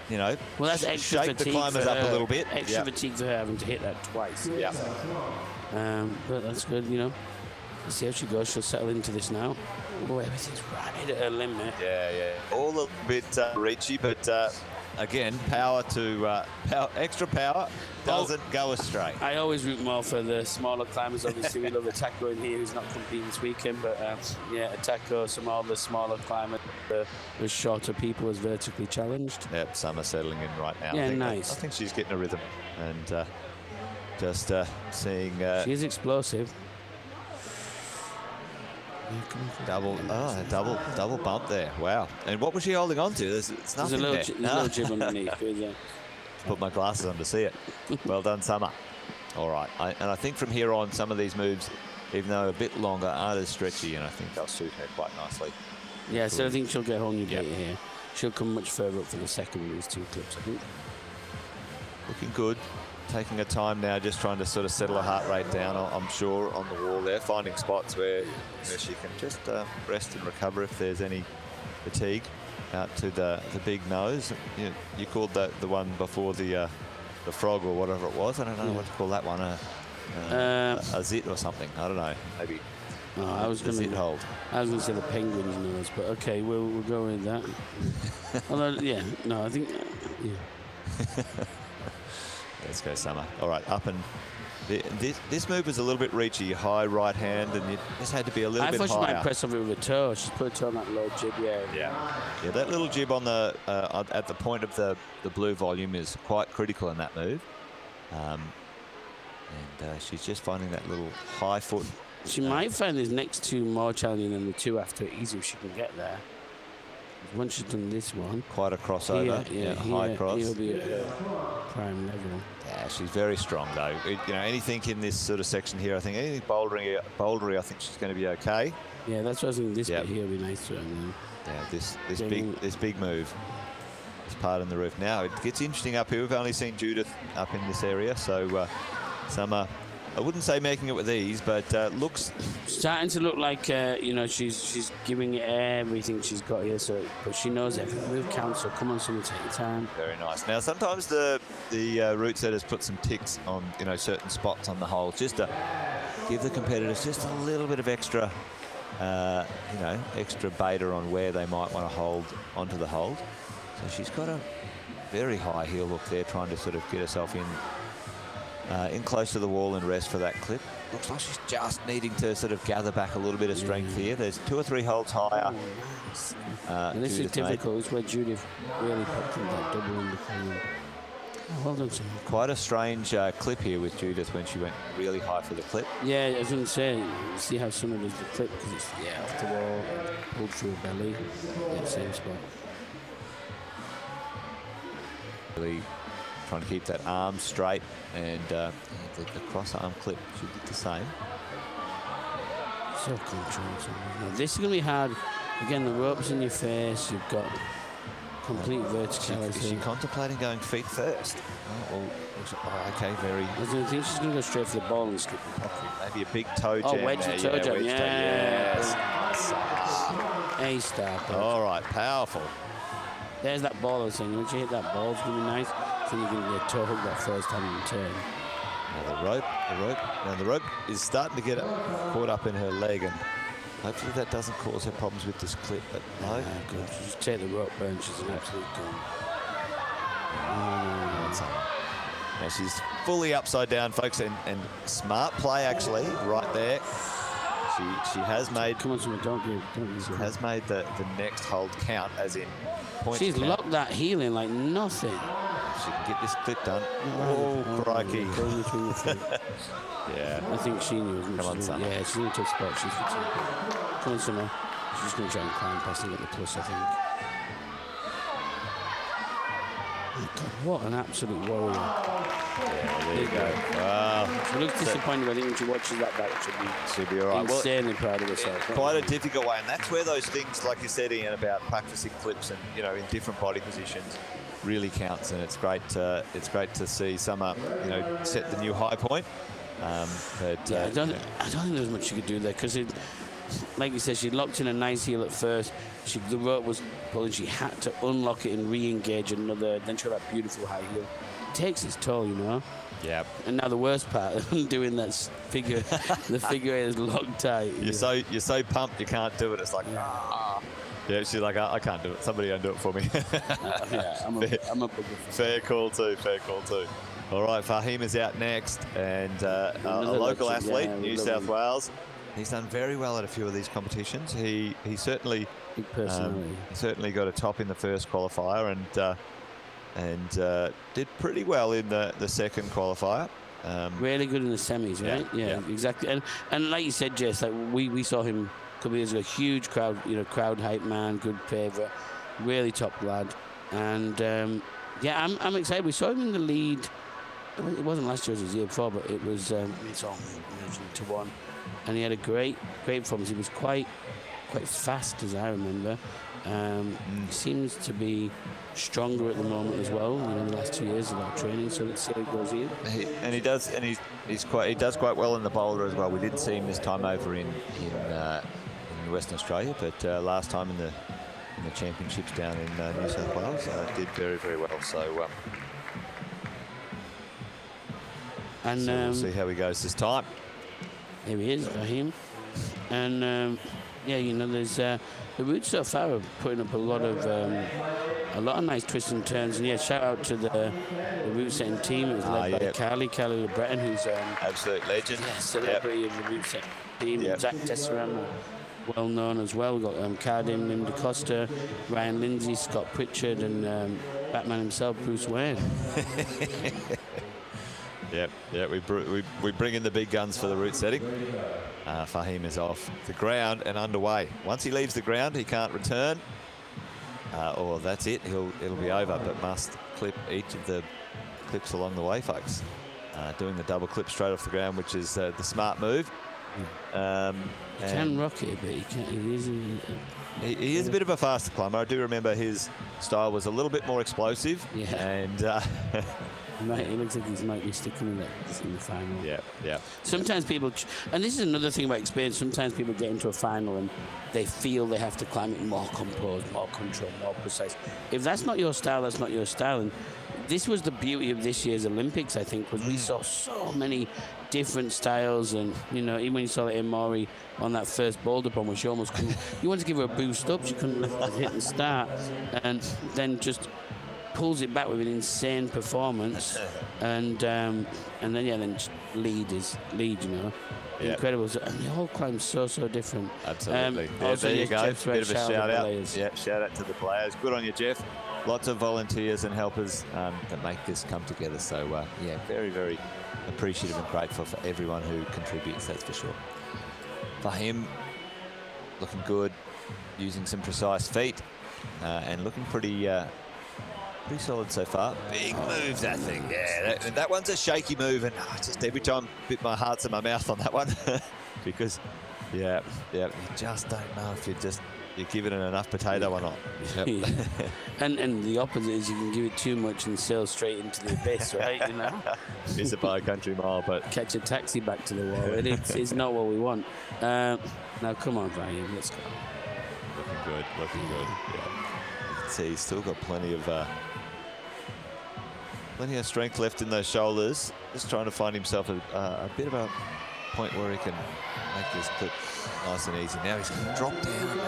you know, well, that's extra shake the climbers up a little bit. Extra fatigue for her having to hit that twice. Yeah. But that's good, you know. Let's see how she goes. She'll settle into this now. Oh, everything's right at her limit. Yeah. All a little bit reachy, but again, extra power doesn't go astray. I always root more for the smaller climbers. Obviously, we love Ataco in here, who's not competing this weekend, but Ataco, some of the smaller climbers, the shorter people, is vertically challenged. Yep, Summer settling in right now. Yeah, nice. I think she's getting a rhythm, and just seeing. She is explosive. Double bump there. Wow. And what was she holding on to? There's nothing there. There's a little jib underneath. Put my glasses on to see it. Well done, Summer. All right. And I think from here on, some of these moves, even though a bit longer, aren't as stretchy, and I think they'll suit her quite nicely. Yeah, so I think she'll get a whole new data here. She'll come much further up for the second of these two clips, I think. Looking good. Taking her time now, just trying to sort of settle her heart rate down, I'm sure, on the wall there, finding spots where she can just rest and recover if there's any fatigue. Out to the big nose. You called the one before the frog or whatever it was. I don't know what to call that one. A zit or something. I don't know. Maybe. No, I was going to say the penguin's nose, but okay, we'll go with that. Although, I think. Let's go, Summer. All right, up and this move was a little bit reachy, high right hand, and you just had to be a little bit higher. I thought she might press over with a toe. She's put a toe on that low jib, Yeah, that little jib on the at the point of the blue volume is quite critical in that move. And she's just finding that little high foot. She might find these next two more challenging than the two after it, easy if she can get there. Once she's done this one, quite a crossover. High cross. He'll be at prime level. Yeah, she's very strong though. Anything in this sort of section here, I think anything bouldery, I think she's going to be okay. Yeah, that's what I was thinking. This bit here will be nice to her. Yeah, this big move. It's part in the roof. Now it gets interesting up here. We've only seen Judith up in this area, so Summer, I wouldn't say making it with ease, but looks starting to look like she's giving it everything she's got here. So, but she knows every move counts. So come on, Summer, take your time. Very nice. Now sometimes the route setters put some ticks on certain spots on the hole just to give the competitors just a little bit of extra. Extra beta on where they might want to hold onto the hold. So she's got a very high heel hook there, trying to sort of get herself in close to the wall and rest for that clip. Looks like she's just needing to sort of gather back a little bit of strength here. There's 2 or 3 holds higher. And this is difficult. It's where Judith really popped in that double in the corner. Well done, Summer. Quite a strange clip here with Judith when she went really high for the clip. Yeah, I was going to say, see how Summer does the clip, because it's off the wall, pulled through her belly, same spot. Really trying to keep that arm straight, and the cross arm clip should be the same. So controlled. This is going to be hard. Again, the rope's in your face. You've got complete verticality. Is she contemplating going feet first? Okay, very. I think she's going to go straight for the ball and skip the pocket. Maybe a big toe jam. Oh, wedge the toe jam, yes. A-star. All right, powerful. There's that ball I was saying. Once you hit that ball, it's going to be nice. So you can get toe hook that first time you turn. Now the rope is starting to get caught up in her leg, and hopefully that doesn't cause her problems with this clip. But no, good. Just take the rope burn. She's an absolute gun. Now she's fully upside down, folks, and smart play actually right there. She has made. Come on, Summer, don't give. She has made the next hold count, as in points. She's count. locked that heel in like nothing. She can get this clip done. Oh, crikey. Yeah. I think she knew. Come on, Summer. Yeah, she's in a tough spot. She's fatigued. Come on, Summer. She's just going to try and climb past and get the plus, I think. Oh, God, what an absolute warrior. Yeah, there you go. Wow. She looks disappointed, I think, when she watches that back. She'll be all right. Insanely proud of herself. Quite a difficult way, and that's where those things, like you said, Ian, about practicing clips and, in different body positions really counts, and it's great to see Summer, set the new high point. But I don't think there's much she could do there, because like you said, she locked in a nice heel at first. The rope was pulling. She had to unlock it and re-engage another. Then she got that beautiful high heel. It takes its toll, Yeah. And now the worst part, doing that figure, the figure eight is locked tight. You're so pumped you can't do it. It's like, Yeah, she's like, I can't do it. Somebody do it for me. I'm a fair call too. All right, Fahim is out next, and a local athlete, New South Wales. He's done very well at a few of these competitions. He certainly got a top in the first qualifier, and did pretty well in the second qualifier. Really good in the semis, right? Yeah, exactly. And like you said, Jess, like we saw him a couple of years ago, huge crowd, crowd hype man, good favourite, really top lad. And I'm excited. We saw him in the lead. It wasn't last year, it was the year before, but it was it's all to one. And he had a great performance. He was quite fast, as I remember. Seems to be stronger at the moment as well. In the last 2 years of our training. So let's see how it goes here. He does quite well in the boulder as well. We didn't see him this time over in Western Australia, but last time in the championships down in New South Wales, did very, very well. So. And so we'll see how he goes this time. Here he is, Fahim. And there's the route so far are putting up a lot of nice twists and turns. And shout out to the route setting team. It was led by Carly LeBreton, who's absolute legend. Celebrity of the route set team. Zach Tesseram, well known as well. We've got Cardim, Lim DaCosta, Ryan Lindsay, Scott Pritchard, and Batman himself, Bruce Wayne. Yeah, we bring in the big guns for the route setting. Fahim is off the ground and underway. Once he leaves the ground, he can't return. or that's it. It'll be over, but must clip each of the clips along the way, folks. Doing the double clip straight off the ground, which is the smart move. He can rock it, but he is a bit of a faster climber. I do remember his style was a little bit more explosive. Yeah. And it looks like he might be sticking with it in the final. Yeah. Sometimes people, and this is another thing about experience, sometimes people get into a final and they feel they have to climb it more composed, more controlled, more precise. If that's not your style, that's not your style. And this was the beauty of this year's Olympics, I think, was we saw so many different styles. And, you know, even when you saw it in Maury on that first boulder bomb, where she almost couldn't, you wanted to give her a boost up, she couldn't hit and start, and then just pulls it back with an insane performance, and then just lead, you know. Yep. Incredible. And the whole climb's so different. Absolutely. Also, there you go. Jeff's Bit of a shout out. Players. Yeah, shout out to the players. Good on you, Jeff. Lots of volunteers and helpers that make this come together. So, yeah, very, very appreciative and grateful for everyone who contributes, that's for sure. For him, looking good, using some precise feet, and looking pretty solid so far. Big move, that thing. Yeah, that one's a shaky move, and just every time bit my heart's in my mouth on that one. Because, yeah, you just don't know if you're giving it enough potato or not. Yep. and the opposite is you can give it too much and sail straight into the abyss, right? You know, miss it by a country mile, but catch a taxi back to the wall. It's not what we want. Now, come on, Brian, let's go. Looking good. Yeah, you can see he's still got plenty of strength left in those shoulders. Just trying to find himself a bit of a point where he can make this clip nice and easy. Now he's going to drop down. I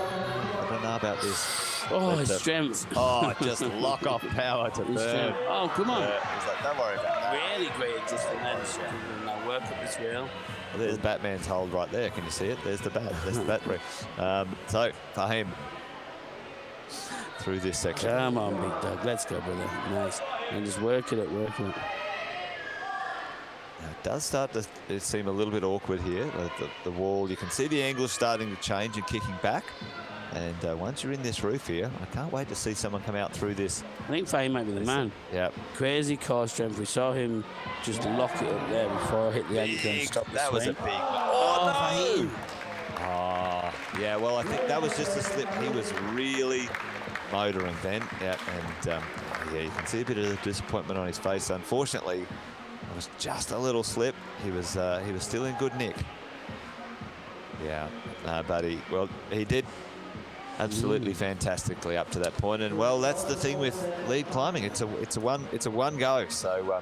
don't know about this. Oh, his strength. Oh, just lock off power to burn. Oh, come on. He's like, don't worry about that. Really great adjustment there. Now work up this rail. Well, there's Batman's hold right there. Can you see it? There's the bat. There's the battery. So, Fahim through this section. Come on, big dog. Let's go, brother. Nice. And just work it. Now, it does start to seem a little bit awkward here. The wall, you can see the angle starting to change and kicking back. And once you're in this roof here, I can't wait to see someone come out through this. I think Fahim might be the man. Yep. Crazy core strength. We saw him just lock it up there before I hit the anchor and stop the That was a swing. big one. Oh, no! Yeah, well, I think that was just a slip. He was really motoring then. Yeah, and yeah, you can see a bit of disappointment on his face. Unfortunately, it was just a little slip. He was still in good nick. Yeah, but he did absolutely fantastically up to that point. And well, that's the thing with lead climbing. It's a one go. So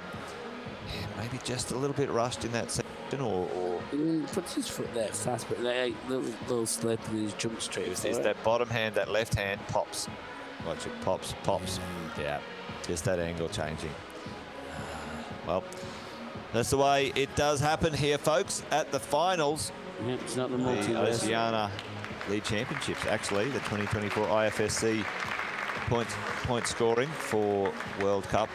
yeah, maybe just a little bit rushed in that section, or he puts his foot there fast, but little slip and he's jumped straight. It's that bottom hand, that left hand pops. Watch it, pops. Yeah, just that angle changing. Well, that's the way it does happen here, folks, at the finals. Yeah, it's not the multiverse. The Oceania League Championships, actually, the 2024 IFSC point scoring for World Cup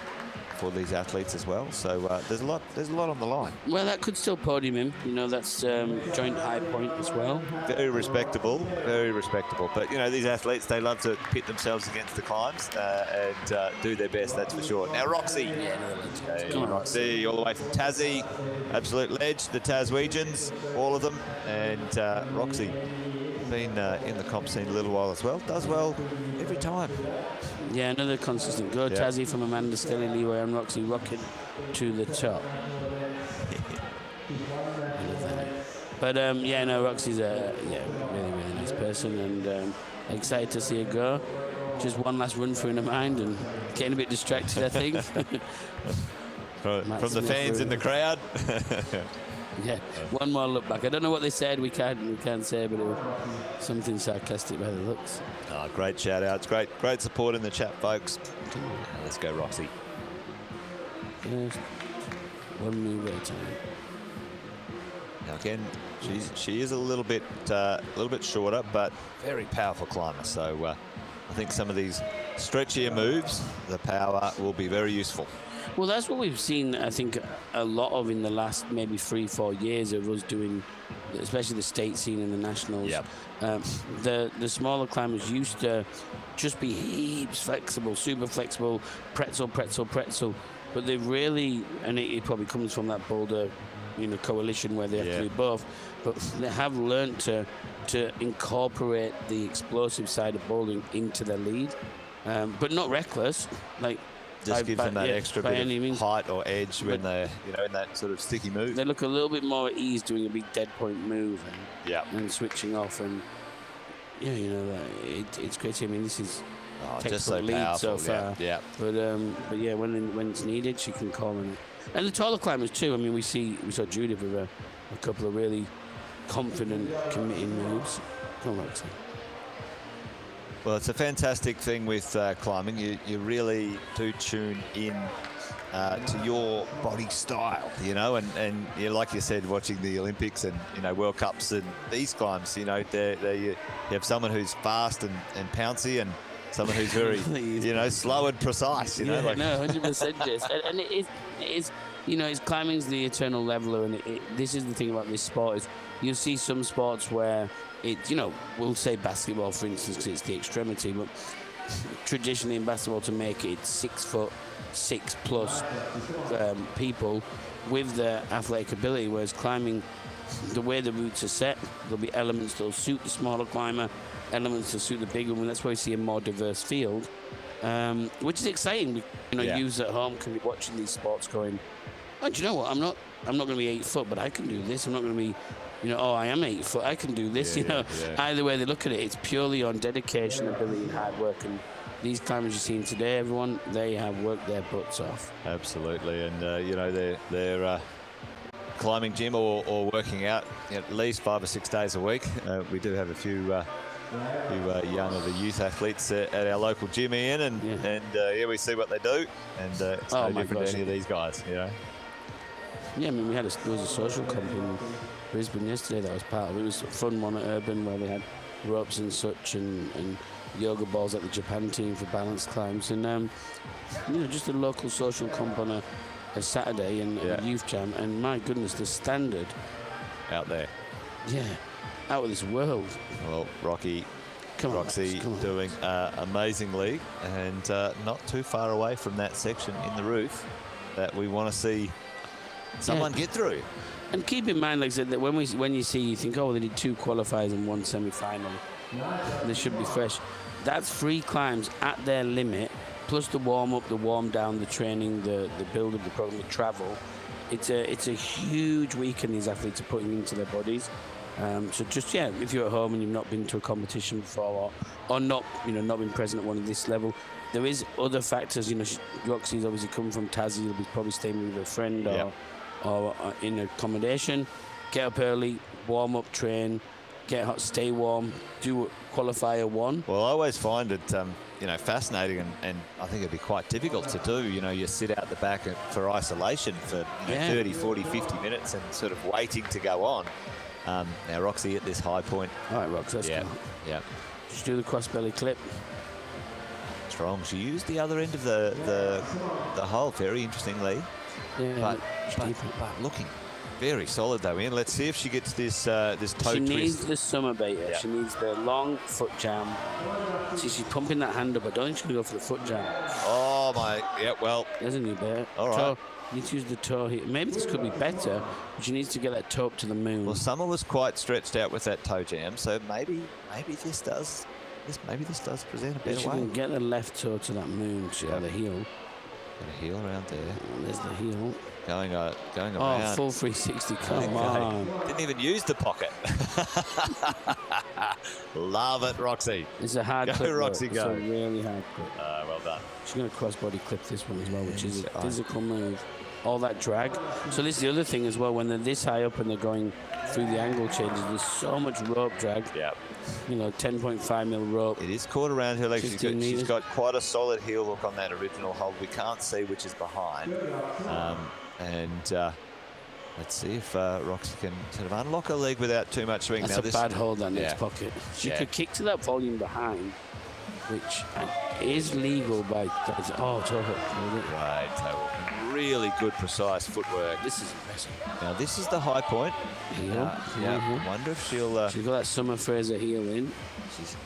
for these athletes as well. So there's a lot on the line. Well, that could still podium him. You know, that's joint high point as well. Very respectable, very respectable. But, you know, these athletes, they love to pit themselves against the climbs and do their best, that's for sure. Now, Roxy. Yeah, Come on, Roxy, all the way from Tassie. Absolute ledge, the Taswegians, all of them. And Roxy, been in the comp scene a little while as well. Does well every time. Yeah, another consistent go. Yeah. Tassie from Amanda Skelly, Leeway and Roxy rocking to the top. But yeah, no, Roxy's a really nice person, and excited to see her go. Just one last run through in her mind and getting a bit distracted, I think. from the fans in the crowd. Yeah, one more look back. I don't know what they said. We can't say, but it was something sarcastic by the looks. Oh, great shout outs, great support in the chat, folks. Let's go, Roxy. Just one move at a time. Now again, she is a little bit shorter, but very powerful climber. So I think some of these stretchier moves, the power will be very useful. Well, that's what we've seen, I think, a lot of in the last maybe 3-4 years of us doing especially the state scene and the nationals. Yep. The smaller climbers used to just be heaps flexible, super flexible, pretzel. But they've really, and it probably comes from that boulder, coalition where they have to do both. But they have learned to incorporate the explosive side of bouldering into their lead, but not reckless. Like just gives them that extra bit of height or edge when they're in that sort of sticky move. They look a little bit more at ease doing a big dead point move and switching off, and it's crazy. I mean, this is just so lead powerful, so far. Yeah. But yeah, when it's needed, she can call in. And the taller climbers too. I mean, we saw Judith with a couple of really confident, committing moves. Come on, Roxy. Well, it's a fantastic thing with climbing. You really do tune in to your body style, and like you said, watching the Olympics and World Cups and these climbs, you have someone who's fast and pouncy, and someone who's very slow and precise. No, 100%, Jess. And it is it's climbing's the eternal leveler, and this is the thing about this sport is you'll see some sports where we'll say basketball, for instance, because it's the extremity, but traditionally in basketball to make it 6'6" plus people with the athletic ability, whereas climbing, the way the routes are set, there'll be elements that'll suit the smaller climber, elements to suit the bigger one. That's why we see a more diverse field, which is exciting. Youths at home can be watching these sports going, oh, do you know what? I'm not going to be 8 foot, but I can do this. I'm not going to be, I am 8 foot. I can do this. Either way they look at it, it's purely on dedication, ability, and hard work. And these climbers you're seeing today, everyone, they have worked their butts off. Absolutely, and they're climbing gym or working out at least 5 or 6 days a week. We do have a few young of the youth athletes at our local gym, Ian, and we see what they do, and it's no different to any of these guys, Yeah, I mean, there was a social comp in Brisbane yesterday that I was part of. It was a fun one at Urban where they had ropes and such, and yoga balls at the Japan team for balance climbs, and just a local social comp on a Saturday and a youth jam, and my goodness, the standard out there. Yeah, out of this world. Well, Roxy doing amazingly, and not too far away from that section in the roof that we want to see someone get through. And keep in mind, like I said, that when you see, you think, oh, they did 2 qualifiers and 1 semi-final. They should be fresh. That's 3 climbs at their limit, plus the warm-up, the warm-down, the training, the build-up, the program, the travel. It's a huge weekend these athletes are putting into their bodies. So just, if you're at home and you've not been to a competition before or not, not been present at one of this level, there is other factors. Roxy's obviously coming from Tassie. He'll be probably staying with a friend or in accommodation. Get up early, warm up, train, get hot, stay warm, do qualifier 1. Well, I always find it, fascinating, and I think it'd be quite difficult to do. You sit out the back for isolation for 30, 40, 50 minutes and sort of waiting to go on. Now, Roxy at this high point. All right, Rox, let's go. Yeah. Just do the cross belly clip. Strong. She used the other end of the hole very interestingly. Yeah, but looking very solid though, Ian. Let's see if she gets this toe twist. She needs the summer baiter. Yeah. She needs the long foot jam. See, she's pumping that hand up. I don't think she's going to go for the foot jam. Oh, my. Yeah, well. There's a new baiter. All right. Toe. You need to use the toe here. Maybe this could be better, but she needs to get that toe up to the moon. Well, Summer was quite stretched out with that toe jam, so maybe this does present a better way. She can get the left toe to that moon. She got the heel. Got a heel around there. There's the heel. Going around. Oh, full 360. Come on. Didn't even use the pocket. Love it, Roxy. It's a hard clip. Go, Roxy, go. It's a really hard clip. Well done. She's going to crossbody clip this one as well, which is a physical move. All that drag. So this is the other thing as well. When they're this high up and they're going through the angle changes, there's so much rope drag. Yeah. 10.5 mil rope. It is caught around her legs. She's got quite a solid heel hook on that original hold. We can't see which is behind. Let's see if Roxy can sort of unlock her leg without too much swing. That's a bad hold on next pocket. She could kick to that volume behind, which is legal by... toe hook. Right, toe hook. really good, precise footwork. This is impressive. Now, this is the high point. Heel. Yeah, I wonder if she'll... She's got that Summer Fraser heel in.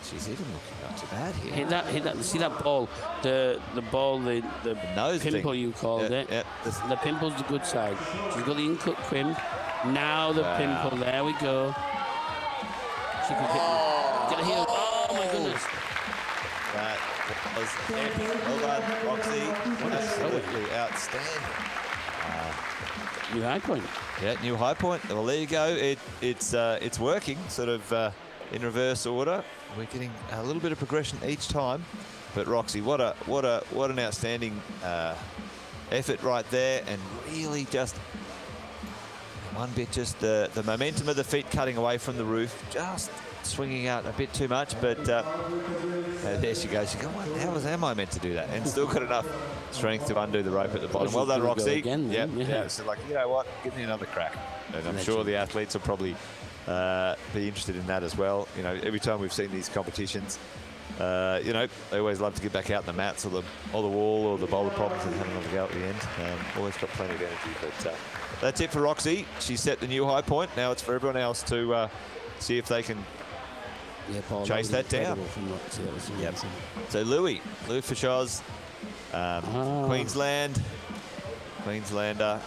She's even looking not too bad here. Hit that. See that ball? The ball, the nose pimple thing. you called it. Yeah. The pimple's the good side. She's got the in-cut crimp. Now the pimple. There we go. She can get a heel. Oh my goodness. That was epic. Well done, Roxy. Absolutely outstanding. New high point. Yeah, new high point. Well, there you go. It's working. Sort of in reverse order. We're getting a little bit of progression each time. But Roxy, what an outstanding effort right there, and really just one bit, just the momentum of the feet cutting away from the roof, just swinging out a bit too much. But there she goes. She goes, how am I meant to do that? And still got enough strength to undo the rope at the bottom. Well done, Roxy. Again, yeah. So like, you know what? Give me another crack. And I'm sure the athletes will probably be interested in that as well. You know, every time we've seen these competitions, you know, they always love to get back out on the mats or the wall or the boulder problems and have another go at the end. Always got plenty of energy. But that's it for Roxy. She set the new high point. Now it's for everyone else to see if they can Paul, chase that down. Yep. So Louis Fischoz, Queenslander.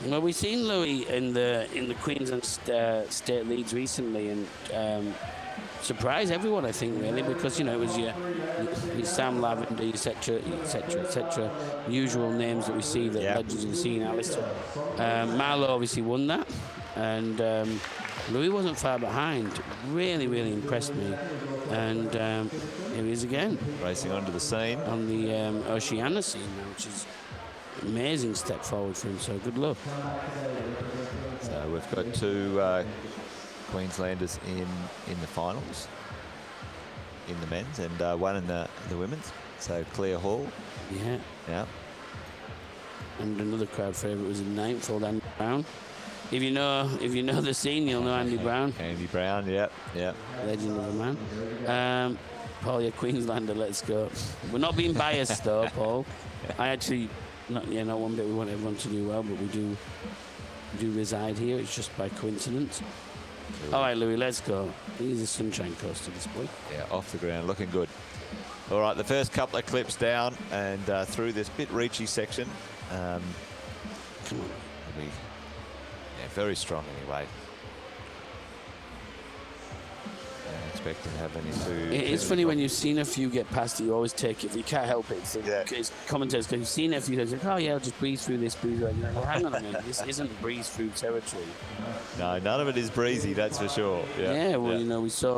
Well, we've seen Louis in the Queensland state leagues recently, and surprised everyone, I think, really, because, you know, it was your Sam Lavender, etc., usual names that we see, that legends of the scene. Alistair, Marlowe obviously won that, and Louis wasn't far behind. Really, really impressed me, and here he is again, racing onto the scene on the Oceania scene now, which is amazing step forward for him. So good luck. So we've got two Queenslanders in the finals, in the men's, and one in the women's. So Claire Hall. Yeah. And another crowd favourite was in ninth, old Andy Brown. If you know the scene, you'll know Andy Brown. Andy Brown, yeah. Legend of a man. Paul, you're Queenslander, let's go. We're not being biased though, Paul. I actually, not one bit. We want everyone to do well, but we do reside here. It's just by coincidence. All right, Louis, let's go. He's a sunshine coaster, this boy. Yeah, off the ground, looking good. All right, the first couple of clips down and through this bit reachy section. Come on. Very strong anyway. Don't expect to have any too... It's funny when you've seen a few get past it, you always take it. You can't help it. So it's commentators, because you've seen a few, like, oh yeah, I'll just breeze through this, breeze through that. Well, hang on a minute, this isn't breeze through territory. No, none of it is breezy, that's for sure. Yeah, well, you know, we saw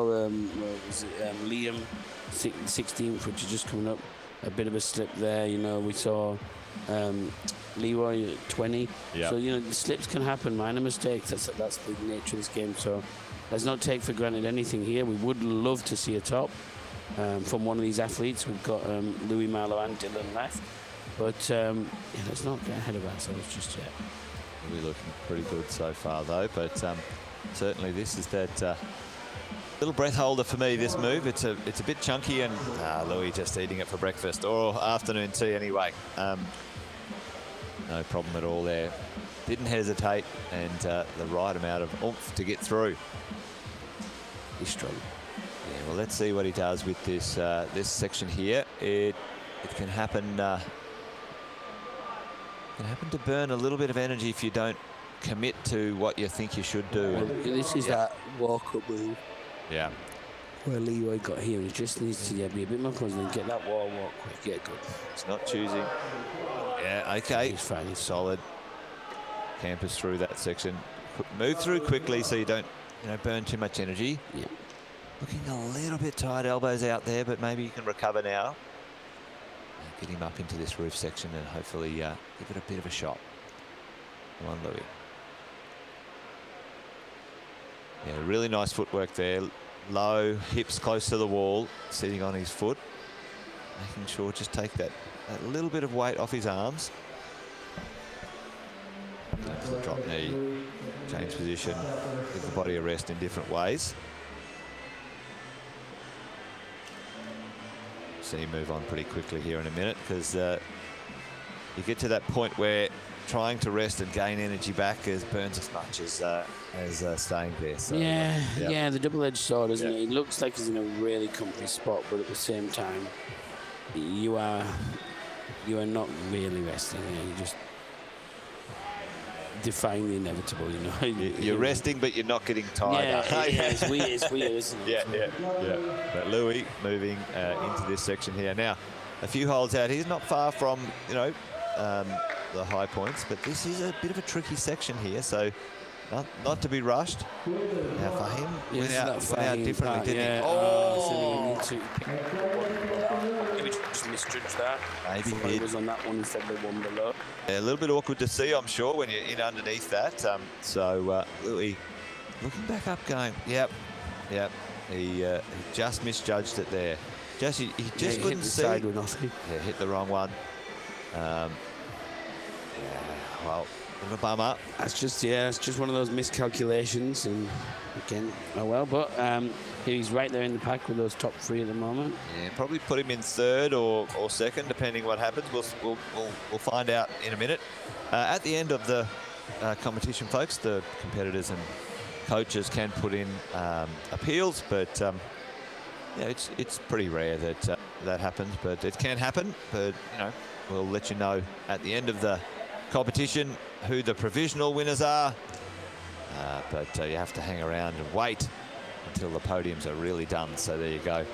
Liam 16th, which is just coming up, a bit of a slip there. You know, we saw Leroy at 20. So, you know, the slips can happen, minor mistakes. That's the nature of this game. So let's not take for granted anything here. We would love to see a top from one of these athletes. We've got Louis, Marlowe and Dylan left. But let's not get ahead of ourselves just yet. We're looking pretty good so far, though. But certainly this is that little breath holder for me, this move. It's a bit chunky, and Louis just eating it for breakfast or afternoon tea anyway. No problem at all there. Didn't hesitate, and the right amount of oomph to get through. He's strong. Yeah, well, let's see what he does with this this section here. It can happen. Can happen to burn a little bit of energy if you don't commit to what you think you should do. Well, this is that walk-up move. Yeah. Where Leroy got here, he just needs to be a bit more confident, get that wall walk quick. Yeah, good. It's not choosing. Yeah, okay. He's fine. He's solid. Campers through that section. Move through quickly so you don't, burn too much energy. Yeah. Looking a little bit tight, elbows out there, but maybe you can recover now. Get him up into this roof section and hopefully give it a bit of a shot. Come on, Louis. Yeah, really nice footwork there. Low, hips close to the wall, sitting on his foot. Making sure just take that little bit of weight off his arms. Into the drop knee, change position, give the body a rest in different ways. See him move on pretty quickly here in a minute, because you get to that point where trying to rest and gain energy back burns as much as staying there. So, yeah, the double-edged sword, isn't it? It looks like he's in a really comfy spot, but at the same time, you are not really resting. You're just defying the inevitable. You know, you're resting, but you're not getting tired. It's weird. It's weird, isn't it? Yeah. But Louis moving into this section here now. A few holes out. He's not far from the high points, but this is a bit of a tricky section here, so not to be rushed. Now for him, went out differently, didn't he? Maybe just misjudged that. Maybe he was on that one instead of the one below. Yeah, a little bit awkward to see, I'm sure, when you're in underneath that. Louis looking back up, going, yep. He just misjudged it there. He just couldn't see. Side with nothing. Yeah, hit the wrong one. Well, a little bummer. It's just one of those miscalculations, and again, oh well. But he's right there in the pack with those top 3 at the moment. Yeah, probably put him in 3rd or 2nd, depending what happens. We'll find out in a minute. At the end of the competition, folks, the competitors and coaches can put in appeals, but it's pretty rare that that happens. But it can happen. But we'll let you know at the end of the competition who the provisional winners are, but you have to hang around and wait until the podiums are really done. So there you go.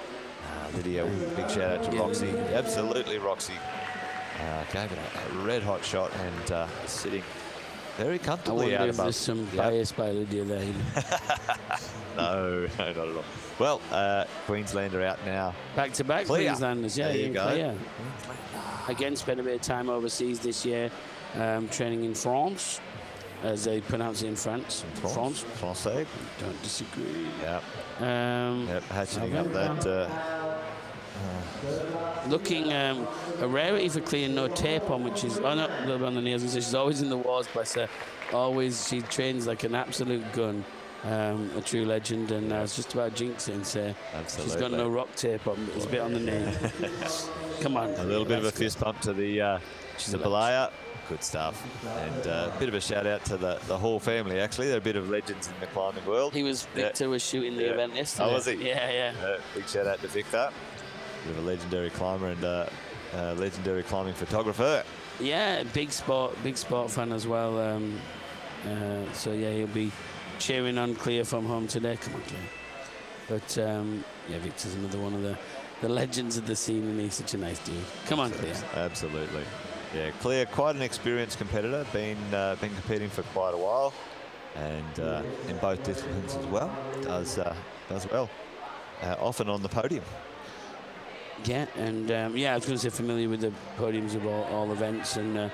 Lydia, big shout out to Roxy. Absolutely, Roxy gave it a red hot shot and sitting very comfortably out above. There's some bias by Lydia there. No, not at all. Well, Queenslander out now. Back to back Queenslanders, there you go. Clear. Again, spent a bit of time overseas this year, training in France, as they pronounce it in France. France. Francais. Don't disagree. Yeah. Hatcheting up that. Looking a rarity for Clea, no tape on, which is a little bit on the nails. She's always in the wars, bless her. Always, she trains like an absolute gun. A true legend, and I was just about jinxing, so she's got no rock tape on, but it's a bit on the knee. Come on. A little bit of a fist bump to the player. Good stuff. And a bit of a shout out to the Hall family, actually. They're a bit of legends in the climbing world. Victor was shooting the event yesterday. Oh, was he? Yeah. Big shout out to Victor. Bit of a legendary climber and legendary climbing photographer. Yeah, big sport fan as well. So yeah, he'll be cheering on Clea from home today. Come on, Clea. But yeah, Victor's another one of the legends of the scene, and he's such a nice dude. Come on, Clea. Absolutely. Yeah, Clea, quite an experienced competitor, been competing for quite a while, and in both disciplines as well. Does well, often on the podium. Yeah, and I was going to say familiar with the podiums of all events, and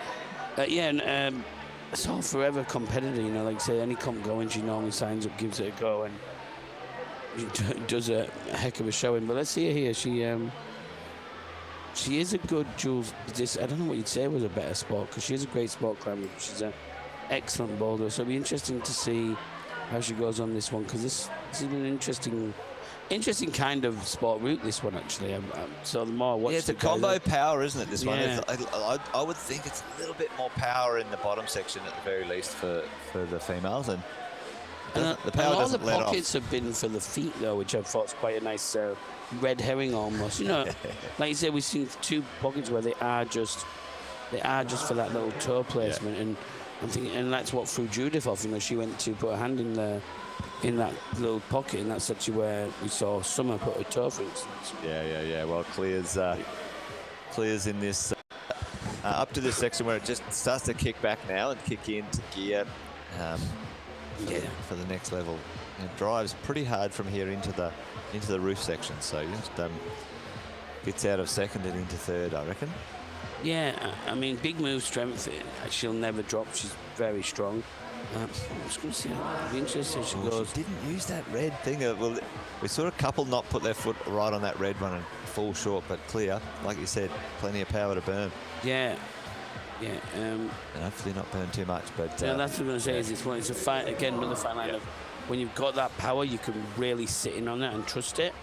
it's all forever competitor. Like I say, any comp going, she normally signs up, gives it a go, and does a heck of a showing. But let's see her here. She is a good Jules. I don't know what you'd say was a better sport, because she is a great sport climber. She's an excellent boulder, so it'll be interesting to see how she goes on this one, because this is an interesting kind of sport route, this one, actually. So the more I watch, it's a combo power, isn't it, this one? I would think it's a little bit more power in the bottom section at the very least for the females, and the power doesn't let off. All the pockets have been for the feet, though, which I thought was quite a nice red herring almost. Like you said, we've seen 2 pockets where they are just for that little toe placement, and I'm thinking, and that's what threw Judith off. She went to put her hand in there, in that little pocket, and that's actually where we saw Summer put her toe, for instance. Yeah. Well, Clear's in this up to this section where it just starts to kick back now and kick into gear for the next level. It drives pretty hard from here into the roof section, so just gets out of 2nd and into 3rd, I reckon. Yeah, I mean, big move strength. She'll never drop. She's very strong. I'm just going to see how interesting she goes. She didn't use that red thing. Well, we saw a couple not put their foot right on that red one and fall short, but Clear, like you said, plenty of power to burn. Yeah. And hopefully not burn too much, but... that's what I'm going to say, is it's a fight, again, another fine line of when you've got that power, you can really sit in on it and trust it,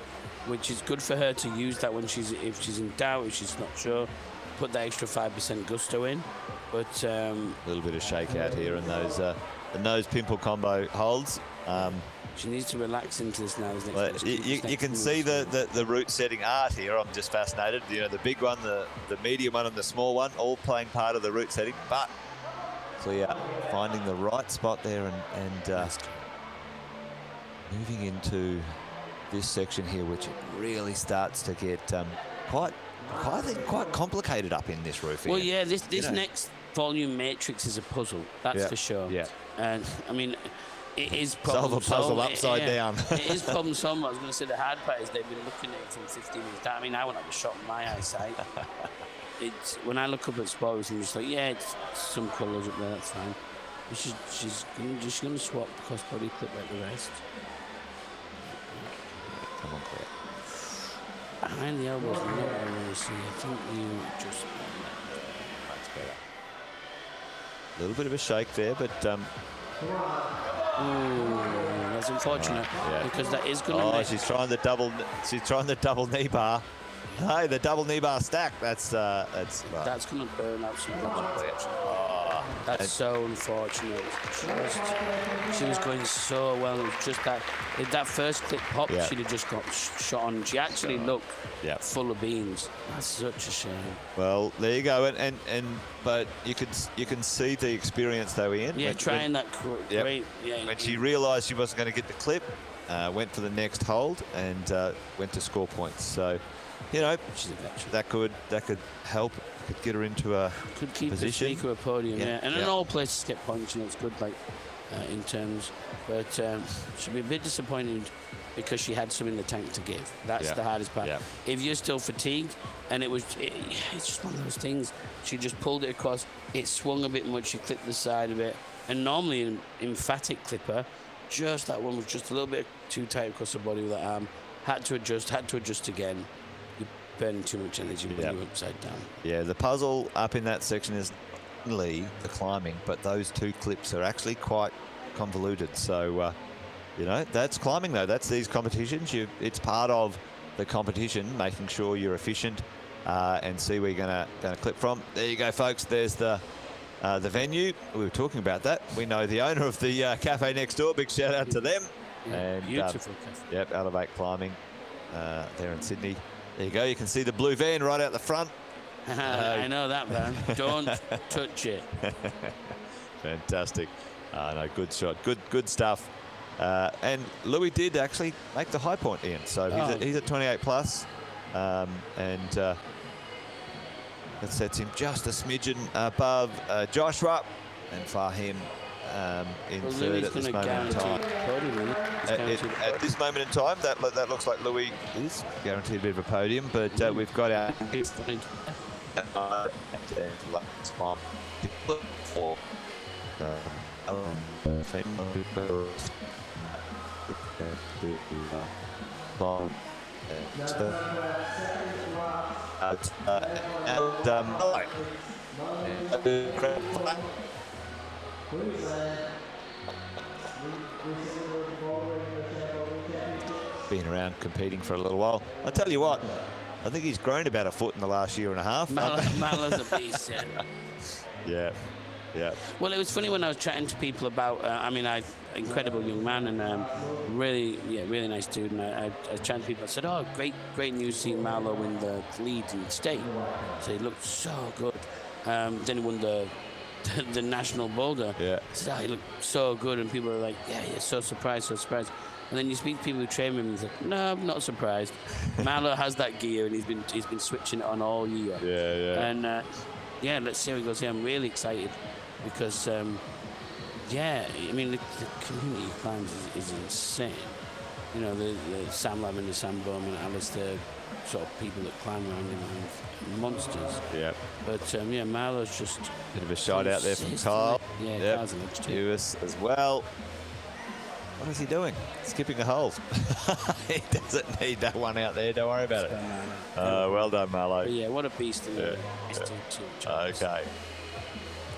which is good for her to use that when if she's in doubt, if she's not sure. put that extra 5% gusto in. But a little bit of shakeout here, and those the nose pimple combo holds. She needs to relax into this now. You can see the root setting art here. I'm just fascinated. You know, the big one, the medium one, and the small one, all playing part of the root setting. But Clear finding the right spot there and moving into this section here, which really starts to get quite complicated up in this roof. Well, yeah, this next volume matrix is a puzzle. That's for sure. Yeah, and I mean. It is problem solve a puzzle upside down. It is problem solved. I was going to say the hard part is they've been looking at it from 15 minutes down. I mean, I won't have a shot in my eyesight. It's when I look up at sports, I'm just like, yeah, it's some colours up there. That's fine. But she's going to swap cross body clip like the rest. Come on, Claire. Behind the elbows, not what I want to see. I think you just that's better. A little bit of a shake there, but. Ooh, that's unfortunate because that is going to. Oh, she's trying the double. She's trying the double knee bar. Hey, the double knee bar stack. That's going to burn out some. That's so unfortunate. She was going so well. It was just that if that first clip popped, she'd have just got shot on. She actually looked full of beans. That's such a shame. Well, there you go. But you can see the experience though, Ian. Yeah, trying that great. Yeah. When she realised she wasn't going to get the clip, went for the next hold and went to score points. So, you know, that could help. Could get her into a could keep position. The a podium, and in all places get points, you know, it's good, like in terms. But she'll be a bit disappointed because she had some in the tank to give. That's the hardest part. Yeah. If you're still fatigued, and it's just one of those things. She just pulled it across. It swung a bit much. She clipped the side of it, and normally an emphatic clipper, just that one was just a little bit too tight across the body with that arm. Had to adjust again. Burning too much energy when you're upside down. Yeah, the puzzle up in that section is only the climbing, but those two clips are actually quite convoluted. So, you know, that's climbing though. That's these competitions. It's part of the competition, making sure you're efficient and see where you're gonna clip from. There you go, folks. There's the venue. We were talking about that. We know the owner of the cafe next door. Big shout out to them. And beautiful cafe. Yep, Elevate Climbing there in Sydney. There you go. You can see the blue van right out the front. I know that van. Don't touch it. Fantastic. No, good shot. Good stuff. And Louis did actually make the high point, Ian. So he's at 28 plus, and that sets him just a smidgen above Joshua and Fahim. In third at this moment in time. At this moment in time, that looks like Louis is guaranteed a bit of a podium, but we've got our been around competing for a little while. I'll tell you what, I think he's grown about a foot in the last year and a half. Mala's a beast, yeah. Well, it was funny when I was chatting to people about, incredible young man and really nice dude. And I chatted to people, I said, oh, great news seeing Marlow win the lead in the state. So he looked so good. Then he won the national boulder. Yeah. So he looked so good, and people are like, yeah, so surprised. And then you speak to people who train him, and he's like, no, I'm not surprised. Marlow has that gear, and he's been switching it on all year. Yeah. And let's see how he goes here. I'm really excited because, the community climbs is insane. You know, the Sam Lavin and the Sam Bowman, Alistair, sort of people that climb around him are monsters. Yeah. But Marlow's just bit of a shot out there from Kyle. Yeah, Kyle's an extra. US as well. What is he doing? Skipping a hole. He doesn't need that one out there. Don't worry about it. Well done, Marlow. But yeah, what a beast. Okay.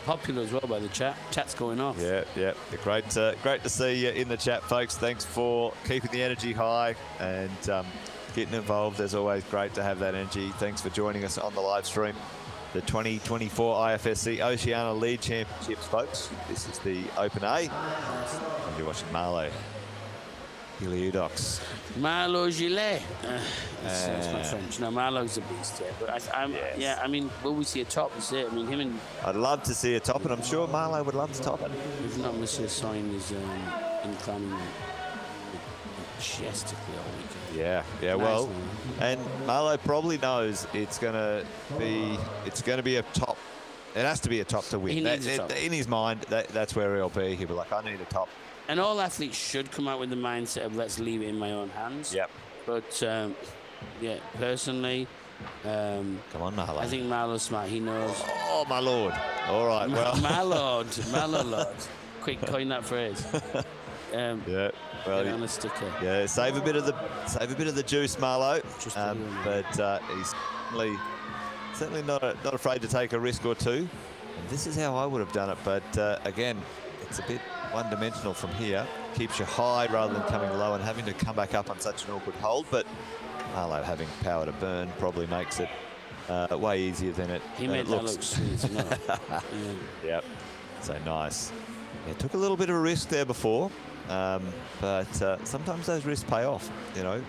Popular as well by the chat. Chat's going off. Yeah. Great to see you in the chat, folks. Thanks for keeping the energy high and getting involved. As always, great to have that energy. Thanks for joining us on the live stream. the 2024 IFSC Oceania Lead Championships, folks. This is the Open A. And you're watching Marlo Heliudox. Marlo Gillet. That's my French. No, Marlo's a beast, yeah. But yeah, I mean, will we see a top? Is it? I mean, him and... I'd love to see a top, and I'm sure Marlo would love to top it. If not, Monsieur Sign is in climbing majestically all weekend. Yeah, nice, well, man. and Marlo probably knows it's gonna be a top. It has to be a top to win. He needs a top. In his mind, that's where he'll be. He'll be like, I need a top. And all athletes should come out with the mindset of let's leave it in my own hands. Yep. But yeah, personally, come on, Marlo. I think Marlo's smart. He knows. Oh my lord! All right, well, my lord. Quick, coin that phrase. Yeah. Well, on a sticker. Yeah, save a bit of the juice, Marlo. But he's certainly not afraid to take a risk or two. And this is how I would have done it. But again, it's a bit one-dimensional from here. Keeps you high rather than coming low and having to come back up on such an awkward hold. But Marlo having power to burn probably makes it way easier than it He made looks. that look sweet. Yep. So nice. Yeah, took a little bit of a risk there before. But sometimes those risks pay off, you know.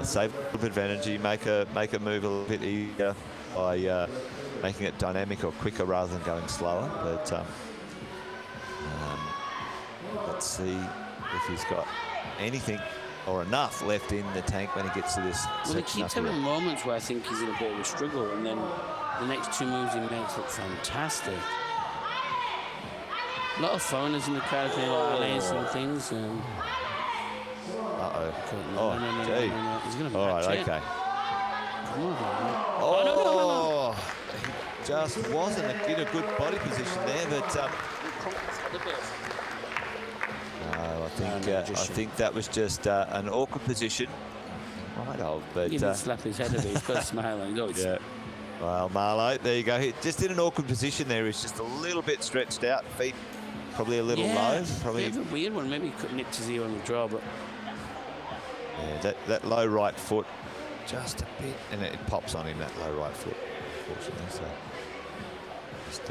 Save a little bit of energy, make it move a little bit easier by making it dynamic or quicker rather than going slower. But let's see if he's got anything or enough left in the tank when he gets to this. Well, he keeps having moments where I think he's in a bit of a struggle, and then the next two moves he makes look fantastic. A lot of foreigners in the crowd playing Alice and things. Uh-oh. Okay, No. He's going to All match right, it. okay. Come on, man. Oh, he just wasn't in a good body position there, but no, I think that was just an awkward position. Right old, but he didn't slap his head a bit. He's got a smile on. Yeah. Well, Marlo, there you go. He just in an awkward position there. He's just a little bit stretched out, feet probably a little low. Probably a weird one. Maybe he could nip to zero on the draw, but yeah, that low right foot, just a bit, and it pops on him, that low right foot, unfortunately. So just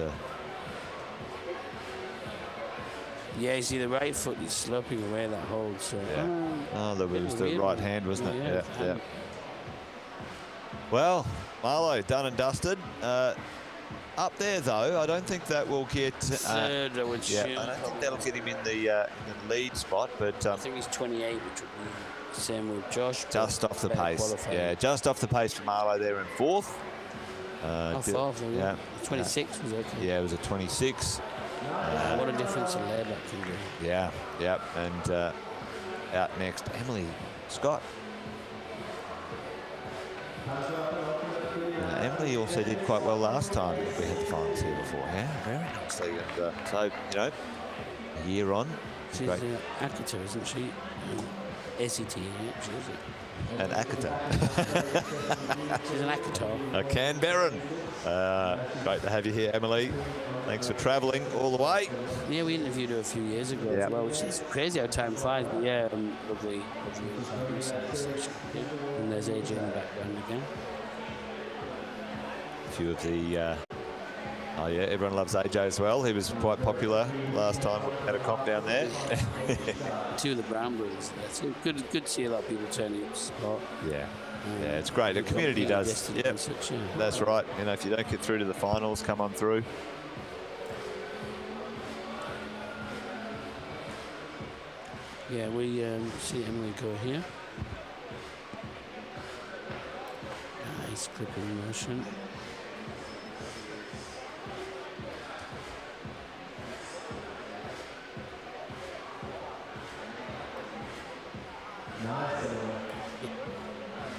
yeah, you see the right foot is sloping away that hold. So oh, that was the right hand, wasn't it? Yeah. Well, Marlo, done and dusted. Up there, though, I don't think that will get... third, I would shoot. I don't think that'll get him in the lead spot, but... I think he's 28, which would be the same with Josh. Just off the pace. Qualifying. Yeah, just off the pace for Marlo there in fourth. Fourth, yeah. 26 was okay. Yeah, it was a 26. What a difference a layback can do. Yeah, and out next, Emily Scott. Emily also did quite well last time we had the finals here before. Yeah, very nicely. And so, you know, a year on. She's Akita, isn't she? ACT, actually, is it? An Akita. She's an Akita. A Canberran. Great to have you here, Emily. Thanks for travelling all the way. Yeah, we interviewed her a few years ago as well, which is crazy how time flies. But yeah, lovely. And there's AJ in the background again. A few of the... oh yeah, everyone loves AJ as well. He was quite popular last time we had a comp down there. Two of the Brown brothers there. So good to see a lot of people turning up to support. Yeah. Yeah, it's great. The community does. Yep. That's right. You know, if you don't get through to the finals, come on through. Yeah, we see Emily go here. Nice clipping motion.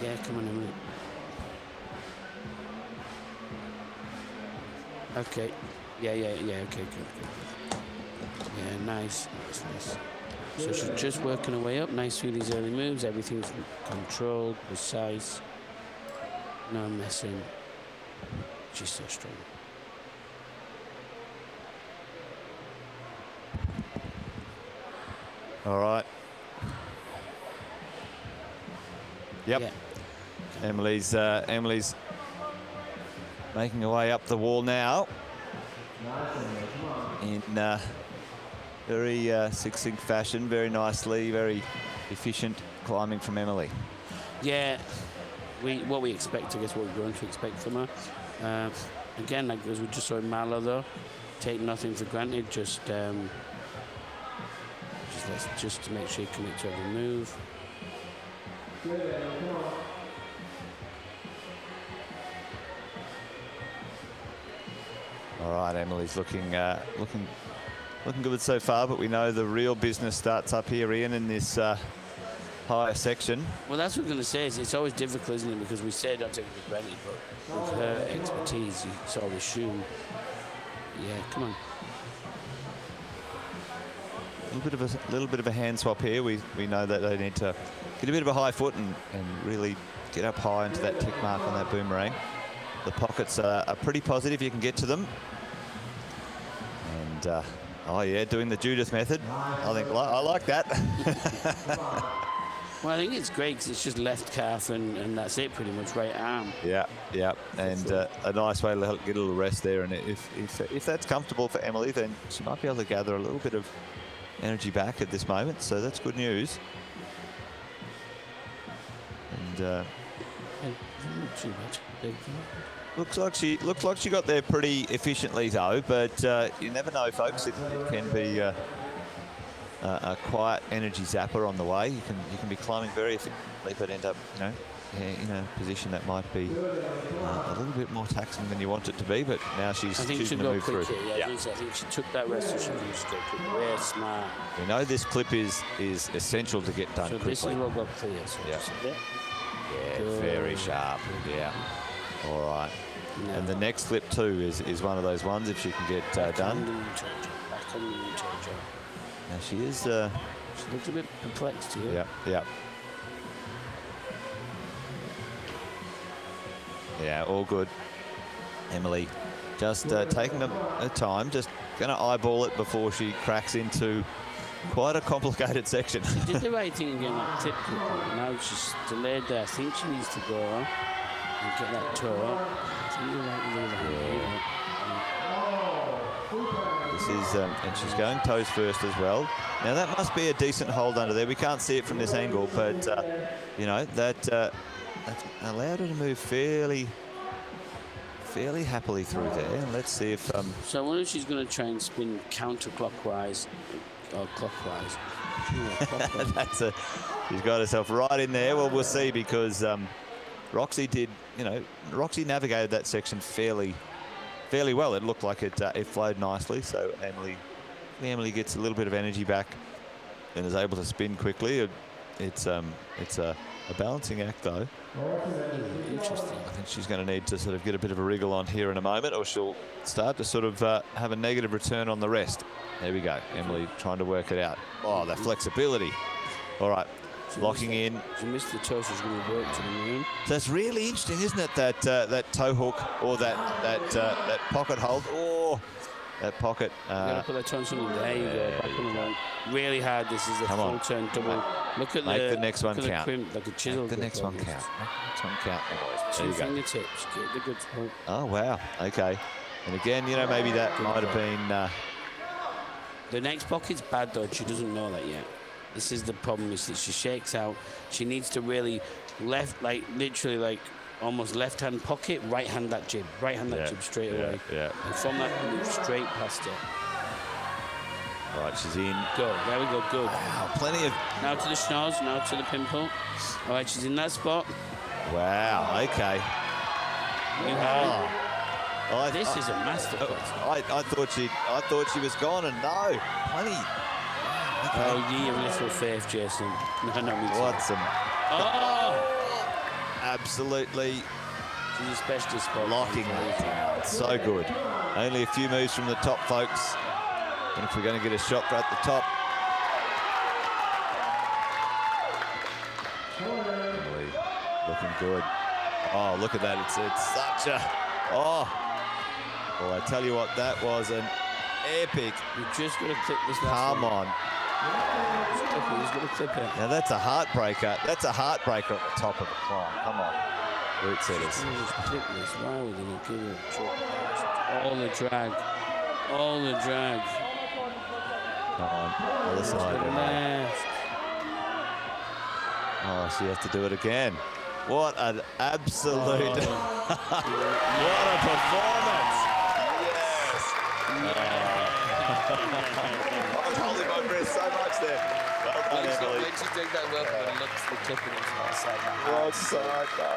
Yeah, come on, Emily. Okay. Yeah, okay, good. Yeah, nice. So she's just working her way up. Nice through these early moves. Everything's controlled, precise. No messing. She's so strong. All right. Yep. Yeah. Emily's making her way up the wall now in very succinct fashion, very nicely, very efficient climbing from Emily. Yeah, what we expect, I guess, what we're going to expect from her. Again, like as we just saw in Malo, though, take nothing for granted. Just to make sure you commit to every move. All right, Emily's looking good so far, but we know the real business starts up here, Ian, in this higher section. Well, that's what I'm going to say. It's always difficult, isn't it? Because we say don't take it for granted, but with her expertise, you sort of assume. Yeah, come on. A little bit of a hand swap here. We know that they need to get a bit of a high foot and really get up high into that tick mark on that boomerang. The pockets are pretty positive. You can get to them. And oh yeah, doing the Judith method. I think I like that. Well, I think it's great because it's just left calf and that's it, pretty much, right arm. Yeah, yeah, and a nice way to get a little rest there. And if that's comfortable for Emily, then she might be able to gather a little bit of energy back at this moment. So that's good news. And not too much. looks like she got there pretty efficiently though. But you never know, folks. It can be a quiet energy zapper on the way. You can be climbing very efficiently, but end up, in a position that might be a little bit more taxing than you want it to be. But now she's choosing to move through. Yeah, I think she took that rest so she can just go quick. Very smart. We know this clip is essential to get done quickly. This is what got clear. So yeah, very sharp. Yeah. All right. No. And the next flip too is one of those ones if she can get done. Back on the change. Now she is. She looks a bit perplexed here. Yeah, yeah. Yeah, all good. Emily just taking her time, just going to eyeball it before she cracks into quite a complicated section. She did the right thing again, like tip quickly. Now she's delayed there. I think she needs to go and get that toe up. I think you're right. This is, and she's going toes first as well. Now that must be a decent hold under there. We can't see it from this angle, but that allowed her to move fairly happily through there. And let's see if. So I wonder if she's going to try and spin counterclockwise or clockwise. She's got herself right in there. Well, we'll see because Roxy did. Roxy navigated that section fairly well. It looked like it flowed nicely. So Emily gets a little bit of energy back and is able to spin quickly. It's a balancing act though. Interesting. I think she's going to need to sort of get a bit of a wriggle on here in a moment, or she'll start to sort of have a negative return on the rest. There we go. Emily trying to work it out. Oh, that flexibility. All right. Locking in. She missed the toe, she's going to work to the moon. So it's really interesting, isn't it, that toe hook or that pocket hold? Oh, that pocket. You got to put that toe on something. There you go. Back on the line. Really hard. This is a full turn double. Look at the next one count. Like a chisel. Make the next one count. Next one count, boys. Two fingertips. Get the good spot. Oh wow. Okay. And again, maybe that might have been. The next pocket's bad though. She doesn't know that yet. This is the problem, is that she shakes out. She needs to really literally almost left-hand pocket, right-hand that jib. Right-hand that jib straight away. Yeah. And from that, move straight past it. All right, she's in. Go. There we go. Good. Wow, plenty of... Now to the schnoz, now to the pimple. All right, she's in that spot. Wow, okay. You have it. This is a masterclass. I thought she was gone, and no, plenty. Okay. Oh, you have little faith, Jason. No, me too. What some... Oh! Absolutely. She's a specialist spot. Locking it down. So good. Only a few moves from the top, folks. And if we're going to get a shot right at the top. Really looking good. Oh, look at that. It's such a... Oh. Well, I tell you what, that was an epic... You just got to clip this last Come one. on. He's going to clip it. Now that's a heartbreaker. That's a heartbreaker at the top of the climb. Come on. route setters. Why would they not give it a choke? All the drag. All the drag. Come on, other side. Left. Oh, she has to do it again. What an absolute... what a performance! Yes! I was holding my breath so much there. Well done, Emily. When she did that well, and looked at the clip and it was outside my Wrong side, no.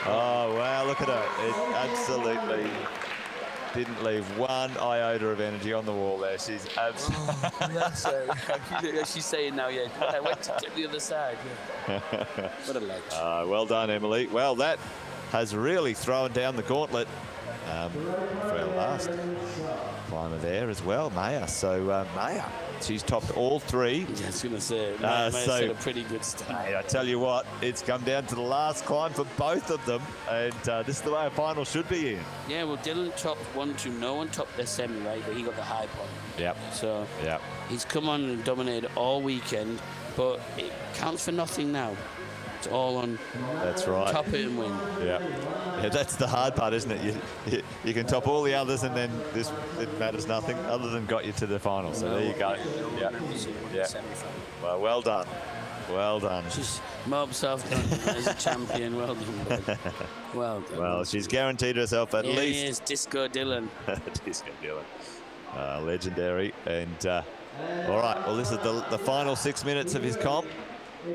Oh, wow, look at her. It absolutely didn't leave one iota of energy on the wall there. She's absolutely... She's saying now, yeah, I went to the other side. Yeah. What a ledge. Well done, Emily. Well, that has really thrown down the gauntlet for our last climber there as well, Maya. So, Maya, she's topped all three. Yeah, I was going to say, Maya's had a pretty good start. Hey, I tell you what, it's come down to the last climb for both of them, and this is the way a final should be in. Yeah, well, Dylan topped 1-2. No one topped their semi, right? But he got the high point. Yep. So, yep. He's come on and dominated all weekend, but it counts for nothing now. It's all on. That's right. Top it and win. Yeah. Yeah, that's the hard part, isn't it? You can top all the others, and then it matters nothing other than got you to the final. So there you go. Yeah. Yeah. Well done. Well done. She's mob herself as a champion. Well done. Bud. Well done. Well, she's guaranteed herself at least. He is Disco Dylan. Disco Dylan. Legendary. And all right. Well, this is the final 6 minutes of his comp.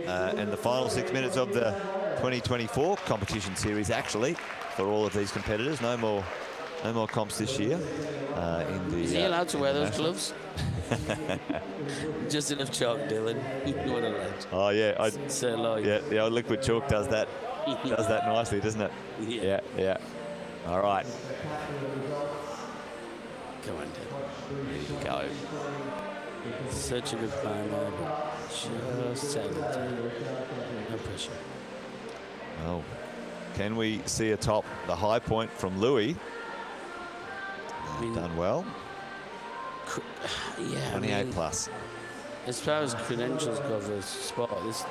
And the final 6 minutes of the 2024 competition series, actually, for all of these competitors. No more comps this year. Is he allowed to wear those gloves? Just enough chalk, Dylan. What a ledge. Oh yeah, yeah, the old liquid chalk does that. Does that nicely, doesn't it? Yeah. Yeah. All right. Come on, Dylan. There you go. Such a good climber. Just talented. No pressure. Well, can we see atop the high point from Louis? Done well. Yeah, 28 plus. As far as credentials go for a spot, this is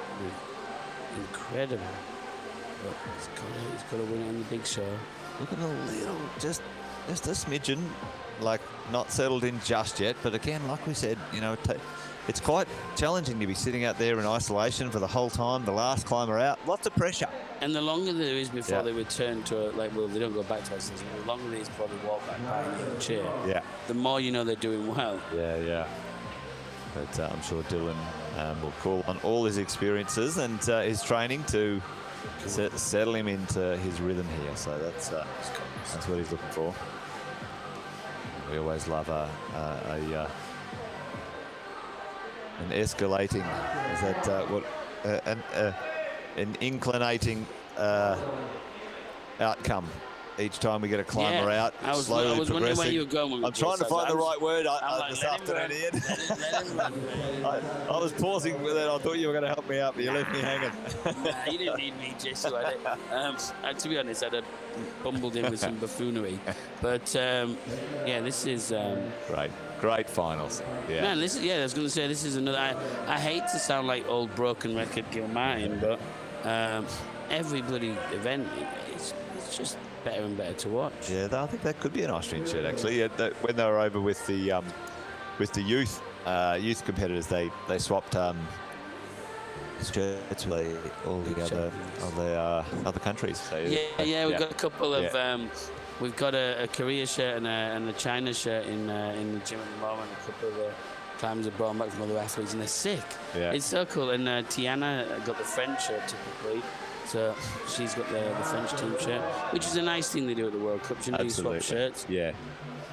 incredible. But he's got to win it on the big show. Looking a little, just a smidgen, like not settled in just yet. But again, like we said, you know, it's quite challenging to be sitting out there in isolation for the whole time. The last climber out, lots of pressure. And the longer there is before they return to they don't go back to isolation. The longer there is before they walk back behind the chair. Yeah. The more you know they're doing well. Yeah. But I'm sure Dylan will call on all his experiences and his training to settle him into his rhythm here. So that's what he's looking for. We always love an escalating, is that what an inclinating outcome each time we get a climber out. I was slowly wondering where you were going. I'm trying to find the right word this afternoon, Ian. I was pausing, but then I thought you were going to help me out, but you left me hanging. Nah, you didn't need me, Jess. To be honest, I'd have bumbled in with some buffoonery. But yeah, this is Great finals. Yeah. Man, I was going to say this is another. I hate to sound like old broken record Gilmartin, but every bloody event, it's just better and better to watch. Yeah, I think that could be an Austrian shirt actually. Yeah, when they were over with the youth competitors, they swapped shirts with all the other countries. So, we've got a couple of. We've got a Korea shirt and a China shirt in the gym at the moment. A couple of the climbers have brought them back from other athletes, and they're sick. Yeah. It's so cool. And Tiana got the French shirt typically. So she's got the French team shirt, which is a nice thing they do at the World Cup. You know, you swap shirts. Yeah,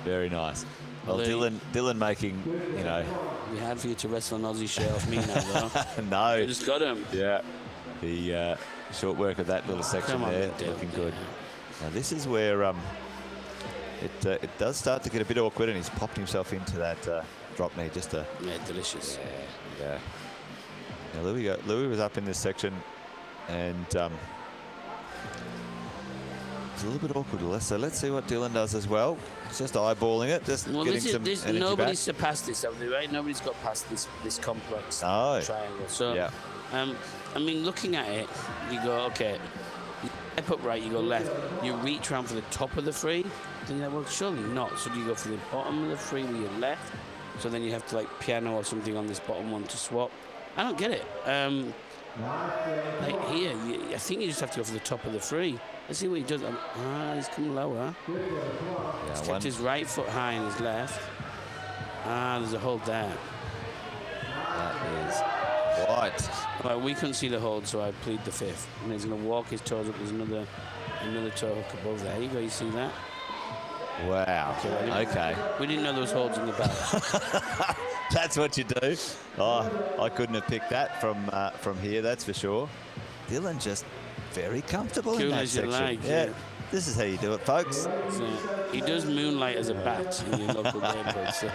very nice. Well, Dylan making, you know. We had for you to wrestle an Aussie shirt off me now, though. No. You just got him. Yeah. The short work of that little section there, looking good. Now this is where it does start to get a bit awkward, and he's popped himself into that drop knee. Delicious. Yeah. Now Louis was up in this section, and it's a little bit awkward. So let's see what Dylan does as well. It's just eyeballing it, getting some energy nobody's back. surpassed this, have they, right? Nobody's got past this complex triangle. So, yeah. I mean, looking at it, you go, okay, step up right, you go left. You reach around for the top of the free. Then you're like, well, surely not. So do you go for the bottom of the free with your left? So then you have to like piano or something on this bottom one to swap. I don't get it. Like here, I think you just have to go for the top of the free. Let's see what he does. He's coming lower. He's kept his right foot high and his left. There's a hold there. That is white. Well, we couldn't see the hold, so I plead the fifth. And he's going to walk his toes up. There's another toe hook above there. You go, you see that? Wow. Okay. We didn't know there was holds in the back. That's what you do. Oh, I couldn't have picked that from here, that's for sure. Dylan just very comfortable Cool in that as you section. like, yeah. This is how you do it, folks. So he does moonlight as a bat in your local neighborhood, so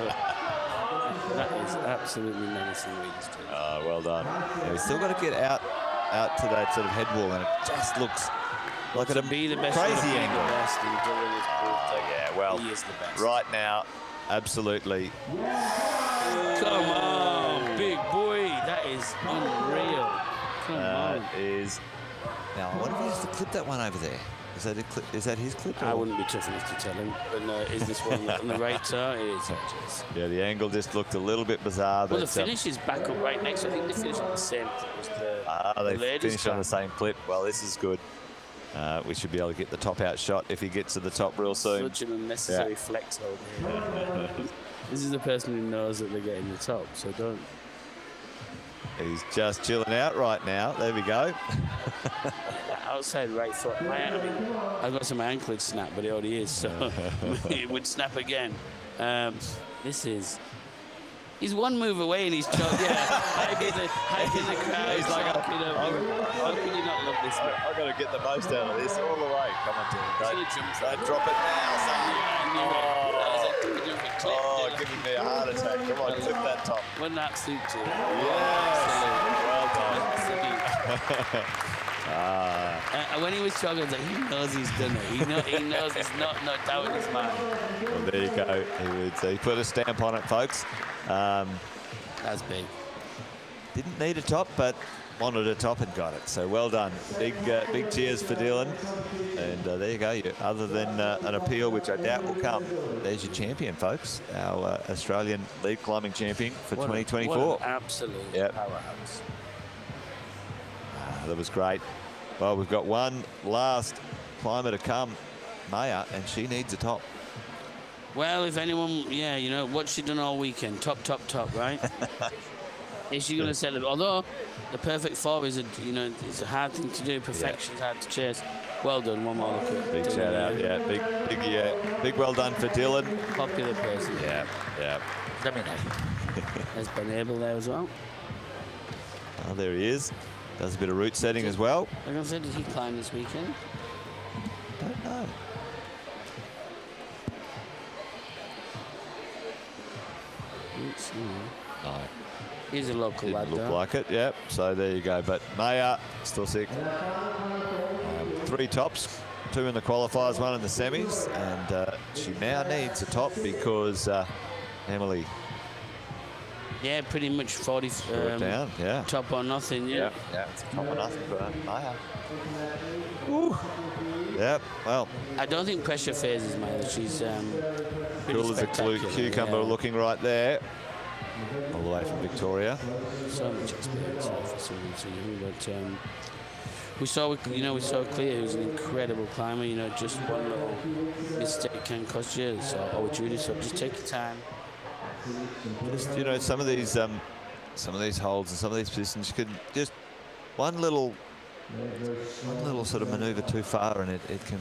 that is absolutely menacing what he just did. Oh, well done. Yeah, we've still got to get out to that sort of head wall, and it just looks like To be the best, crazy be angle. the best, and Dylan is proved Yeah, well, he is the best. right now, absolutely. Come on, big boy. That is unreal. Come on. Is now. I wonder if he has to clip that one over there. Is that a clip? Is that his clip? I wouldn't be tough enough to tell him. But is this one on the right toe? It is. Yeah, the angle just looked a little bit bizarre. Well, but, the finish is back up right next. I think they finished on the same clip as the they ladies' finished on track. the same clip. Well, this is good. We should be able to get the top out shot if he gets to the top real soon. Such an unnecessary flex hold here. This is the person who knows that they're getting the top, so don't. He's just chilling out right now. There we go. That outside right foot. I mean, I've got some ankle would snap, but it already is, so it would snap again. This is. He's one move away and he's chopped. Yeah, hype in the crowd. He's like, how can you not love this man? I've got to get the most out of this all the way. Come on, Dylan. Don't drop it now, son. Giving me a heart attack. Come on, clip that top. What an absolute two. Yes. Well done. When he was struggling, like, he knows he's done it. He knows it's not doubt in his mind. Well, there you go. He put a stamp on it, folks. That's big. Didn't need a top, but wanted a top and got it. So well done. Big cheers for Dylan. And there you go. Other than an appeal, which I doubt will come, there's your champion, folks. Our Australian lead climbing champion for 2024. What an absolute powerhouse. That was great. Well, we've got one last climber to come, Maya, and she needs a top. Well, if anyone, you know, what's she done all weekend? Top, right? Is she going to set it? Although the perfect four is it's a hard thing to do. Perfection's hard to chase. Well done. One more look at Big Dylan, shout out. Yeah, big well done for Dylan. Popular person. Yeah. Let me know. There's Ben Abel there as well. Oh, there he is. Does a bit of route setting as well. Like I said, did he climb this weekend? Don't know. No. He's a local Didn't lad, look though. like it, yep. So there you go. But Maya, still sick. 3 tops, 2 in the qualifiers, 1 in the semis. And she now needs a top because Emily. Yeah, pretty much 40 down, yeah. Top or nothing, yeah. Yeah, it's top or nothing for Maya. Ooh. Yep, well. I don't think pressure phases Maya. She's pretty Cool as a cucumber looking right there. All the way from Victoria. So much experience for someone so young, but we saw Clea, who's an incredible climber. You know, just one little mistake can cost you. So, Judy, so just take your time. Just some of these holds and some of these positions, you could just one little sort of manoeuvre too far, and it can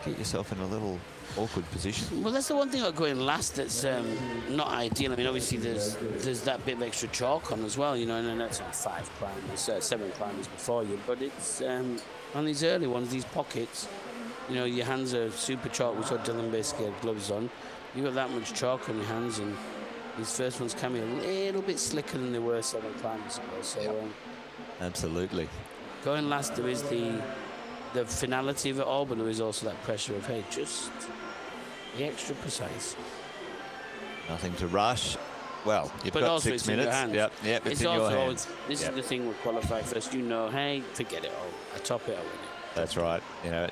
get yourself in a little awkward position. Well, that's the one thing about going last that's not ideal. I mean, obviously there's that bit of extra chalk on as well, and then that's on 5 climbers, 7 climbers before you. But it's on these early ones, these pockets, your hands are super chalk. We saw Dylan basically had gloves on. You've got that much chalk on your hands, and these first ones can be a little bit slicker than they were 7 climbers ago. So, absolutely. Going last, there is the finality of it all, but there is also that pressure of, hey, just be extra precise. Nothing to rush. Well, you've but got 6 minutes. Yep, it's in in your also hands. this is the thing with qualifying first. Forget it all. I top it, I win it. That's right. You know,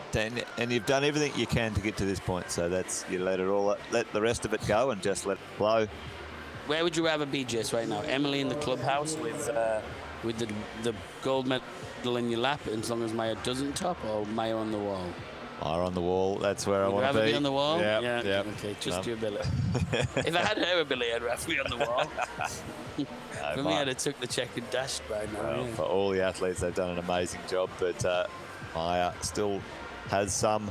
and you've done everything you can to get to this point. So that's, you let the rest of it go and just let it flow. Where would you rather be, Jess, right now? Emily in the clubhouse with the gold medal in your lap, as long as Maya doesn't top, or Maya on the wall? Maya on the wall. That's where I want to be on the wall? Yeah. Okay, just your ability. If I had her ability, I'd rather be on the wall. For me, I'd have took the check and dashed by now. Well, for all the athletes, they've done an amazing job, but Maya still has some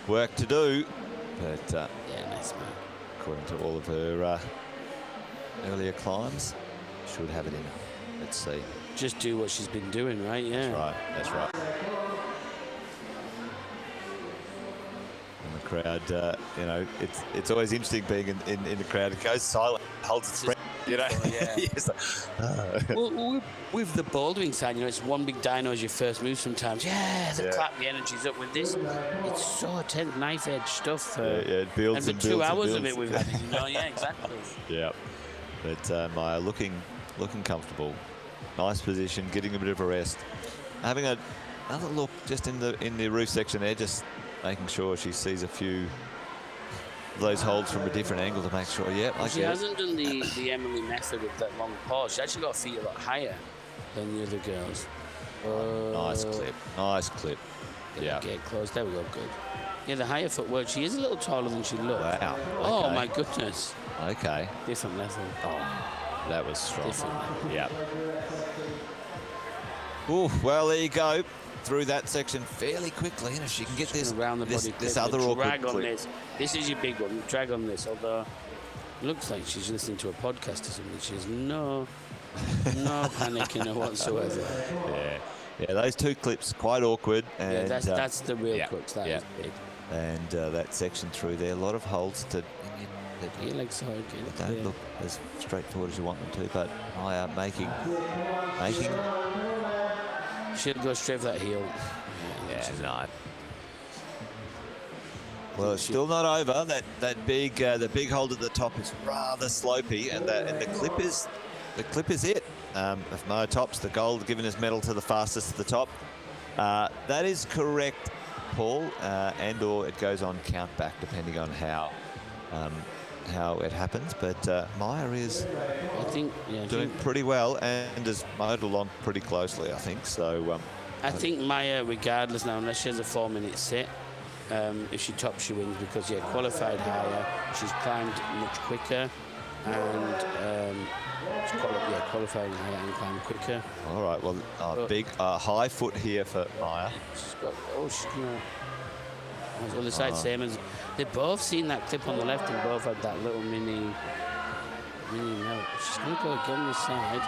work to do. But yeah, nice man. According to all of her earlier climbs, should have it in her. Let's see. Just do what she's been doing, right? Yeah. That's right. That's right. And the crowd, you know, it's always interesting being in the crowd. It goes silent, holds its breath. You know, Well, with the bouldering side, you know, it's one big dyno as your first move sometimes. Yeah, the clap, the energy's up. With this, it's so intense, knife edge stuff. It builds and and for 2 builds hours and of builds. it we've had it, you know, yeah, exactly. Yeah, but Maya looking comfortable, nice position, getting a bit of a rest, having another look just in the roof section there, just making sure she sees a few of those holds from a different angle to make sure. Yeah, she hasn't done the Emily method with that long pause. She actually got her feet a lot higher than the other girls. Nice clip. Yeah. Get close. There we go. Good. Yeah, the higher footwork. She is a little taller than she looked. Wow. Oh Okay. my goodness. Okay. Different level. Oh, that was strong. Different level. Yeah. Ooh, well, there you go. Through that section fairly quickly, and if she can get this around the body, this other awkward drag on clip. this. This is your big one. Drag on this. Although it looks like she's listening to a podcast or something. She's no panic in her whatsoever. Yeah, those two clips quite awkward. And yeah, that's the real crux. That is big. And that section through there, a lot of holds to. Your legs so good. They don't look as straightforward as you want them to, but Maya making. She'll go straight for that heel. Yeah, no. Well, it's still not over. That big the big hold at the top is rather slopey, and the clip is it. If Mo tops, the gold giving his medal to the fastest at the top. That is correct, Paul, and/or it goes on count back depending on how it happens. But Maya is, I think, doing pretty well and has mowed along pretty closely, I think. So I think Maya, regardless now, unless she has a 4-minute sit, if she tops, she wins because qualified higher. She's climbed much quicker, and she's qualified higher and climbed quicker. All right, well, big high foot here for Maya. She's got, she's gonna. On the other side, same as they've both seen that clip on the left and both had that little mini melt. She's gonna go again this side.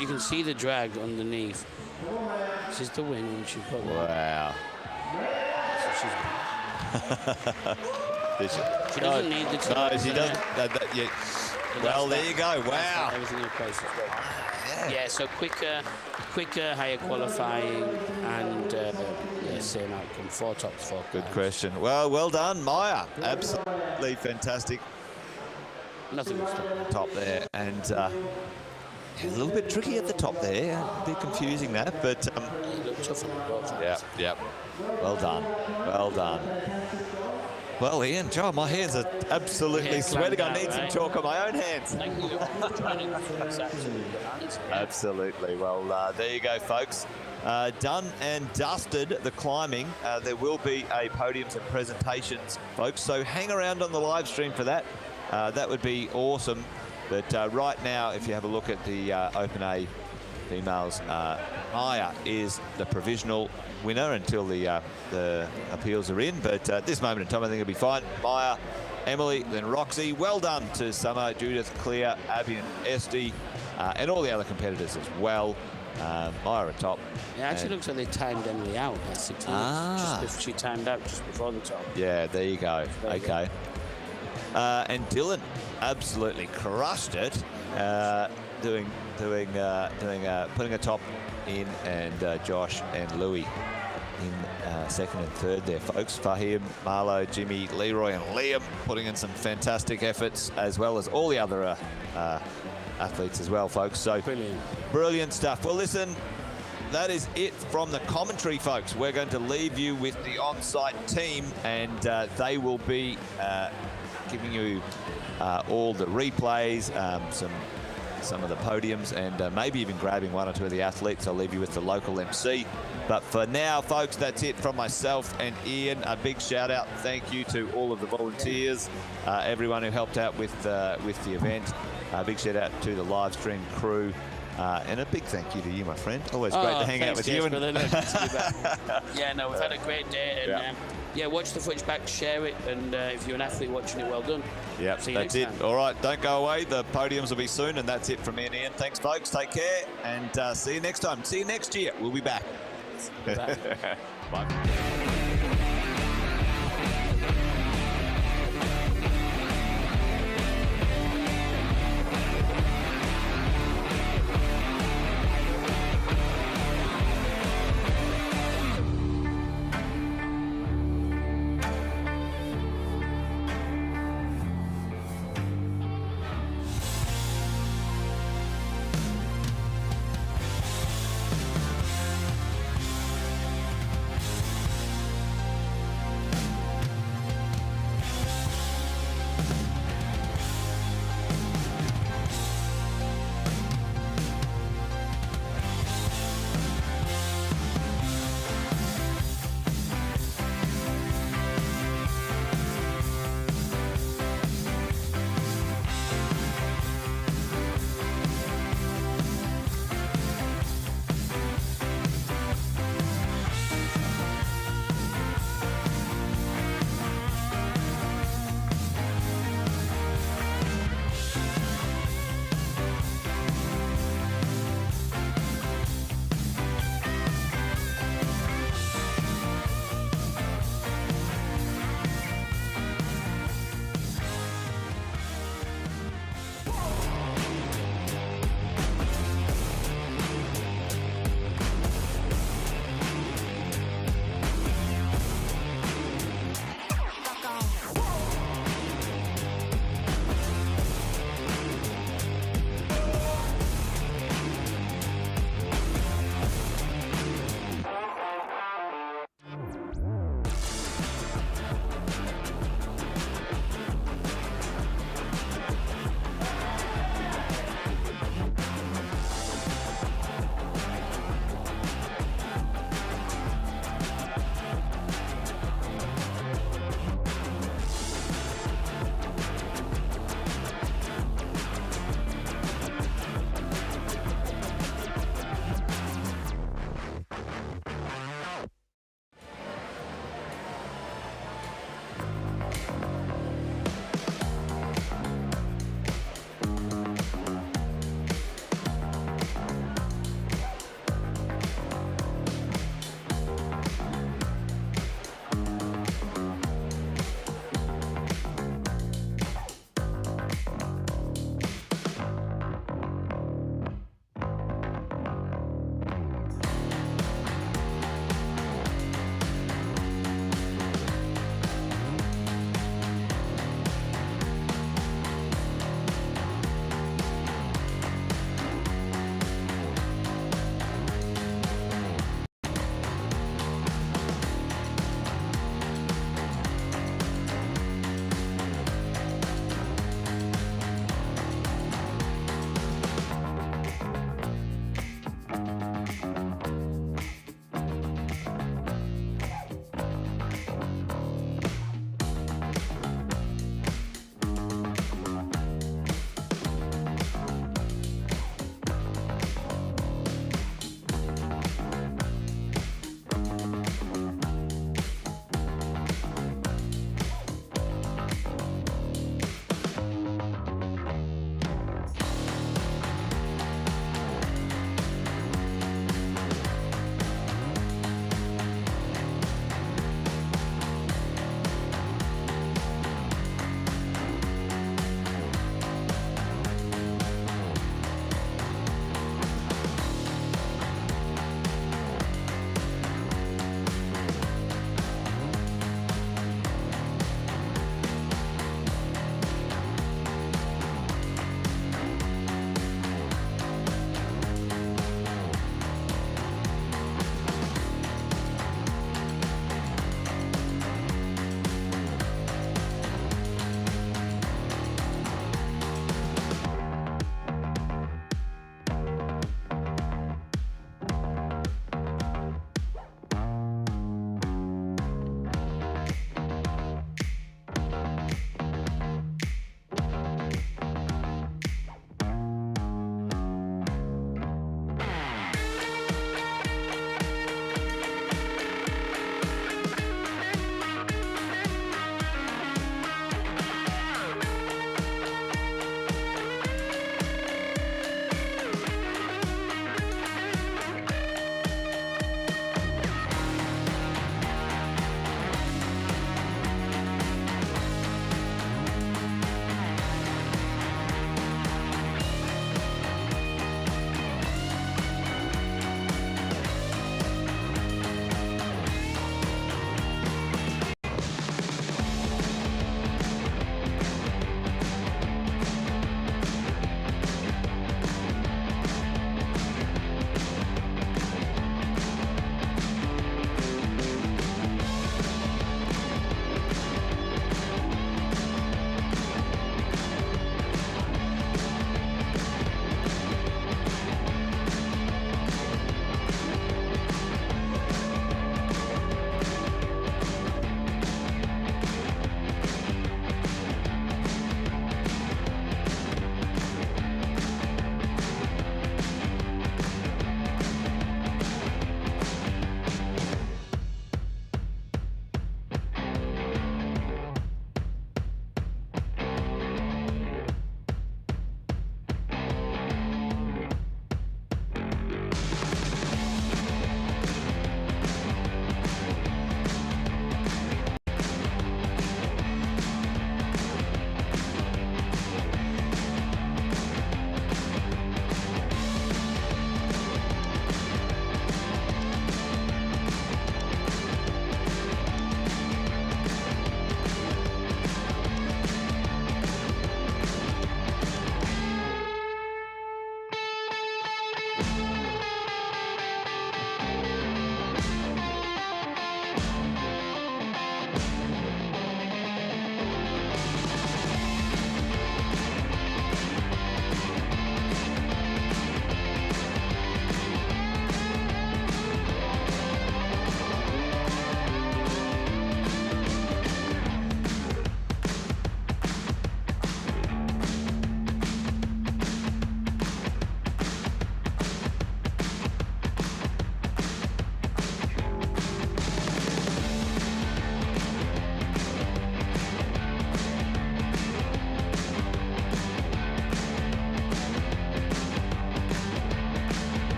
You can see the drag underneath. This is the win when she put. Wow. So she doesn't need the two. No, she doesn't. Well, there you go. Wow. Everything in place as well. Yeah, so quicker, higher qualifying, and same outcome. 4 tops, 4 Good climbs. question. Well done, Maya. Absolutely fantastic. Nothing will stop. Top there, and a little bit tricky at the top there. A bit confusing that, but You look tough on the both. yeah. Well done. Well, Ian, John, my hands are absolutely sweating. I need some chalk on my own hands. Thank you for joining us. That's absolutely nice. Absolutely. Well, there you go, folks. Done and dusted the climbing. There will be a podiums and presentations, folks, so hang around on the live stream for that. That would be awesome. But right now, if you have a look at the Open A females, Maya is the provisional winner until the appeals are in. But at this moment in time, I think it'll be fine. Maya, Emily, then Roxy. Well done to Summer, Judith, Claire, Abby, and Esty, and all the other competitors as well. Maya at top. It actually looks like they timed Emily out at 6 minutes. She timed out just before the top. Yeah, there you go. Okay. And Dylan absolutely crushed it, putting a top in, and Josh and Louis in second and third there, folks. Fahim, Marlo, Jimmy, Leroy, and Liam putting in some fantastic efforts, as well as all the other athletes as well, folks. So brilliant stuff. Well, listen, that is it from the commentary, folks. We're going to leave you with the on-site team, and they will be giving you all the replays, some of the podiums, and maybe even grabbing one or two of the athletes. I'll leave you with the local MC. But for now, folks, that's it from myself and Ian. A big shout out, thank you to all of the volunteers, everyone who helped out with the event. A big shout out to the live stream crew. And a big thank you to you, my friend. Always great to hang out with you. Yeah, no, we've had a great day. And yeah, watch the footage back, share it, and if you're an athlete watching it, well done. Yeah, that's it. All right, don't go away. The podiums will be soon, and that's it from me and Ian. Thanks, folks. Take care, and see you next time. See you next year. We'll be back. Bye.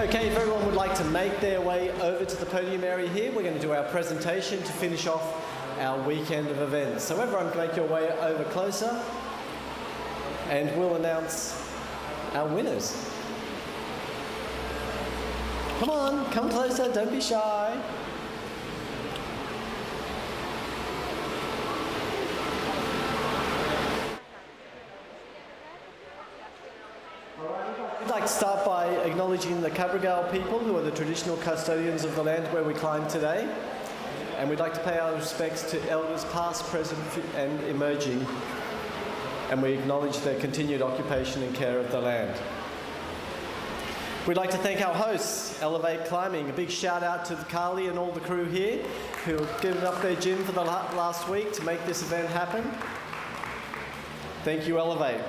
Okay, if everyone would like to make their way over to the podium area here, we're going to do our presentation to finish off our weekend of events. So everyone make your way over closer and we'll announce our winners. Come on, come closer, don't be shy. We'd like to start by acknowledging the Cabrogal people, who are the traditional custodians of the land where we climb today. And we'd like to pay our respects to elders past, present and emerging. And we acknowledge their continued occupation and care of the land. We'd like to thank our hosts, Elevate Climbing. A big shout out to Carly and all the crew here who have given up their gym for the last week to make this event happen. Thank you, Elevate.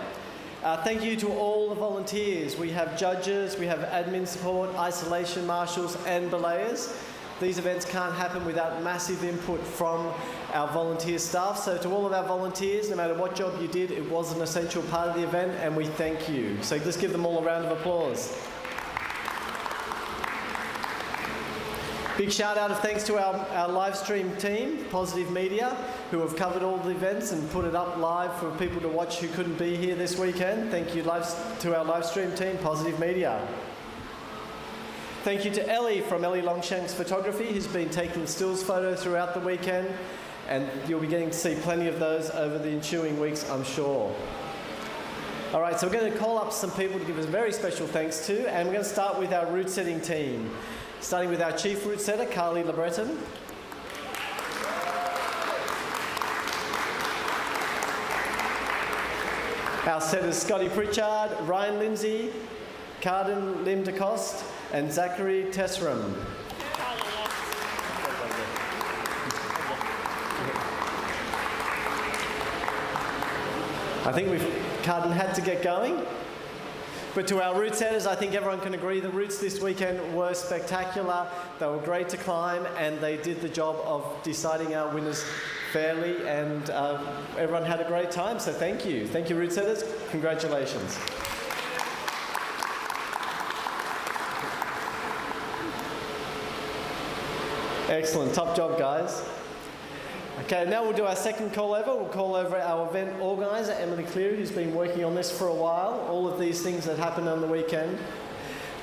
Thank you to all the volunteers. We have judges, we have admin support, isolation marshals and belayers. These events can't happen without massive input from our volunteer staff. So to all of our volunteers, no matter what job you did, it was an essential part of the event and we thank you. So let's give them all a round of applause. Big shout out of thanks to our live stream team, Positive Media, who have covered all the events and put it up live for people to watch who couldn't be here this weekend. Thank you to our live stream team, Positive Media. Thank you to Ellie from Ellie Longshanks Photography, who's been taking stills photos throughout the weekend, and you'll be getting to see plenty of those over the ensuing weeks, I'm sure. All right, so we're going to call up some people to give us very special thanks to, and we're going to start with our route setting team. Starting with our chief route setter, Carly LeBreton. Our setters, Scotty Pritchard, Ryan Lindsay, Carden Lim DeCoste, and Zachary Tesseram. I think Carden had to get going. But to our route setters, I think everyone can agree the routes this weekend were spectacular. They were great to climb, and they did the job of deciding our winners fairly, and everyone had a great time, so thank you. Thank you, route setters. Congratulations. Excellent. Top job, guys. Okay, now we'll do our second call over. We'll call over our event organiser, Emily Cleary, who's been working on this for a while. All of these things that happen on the weekend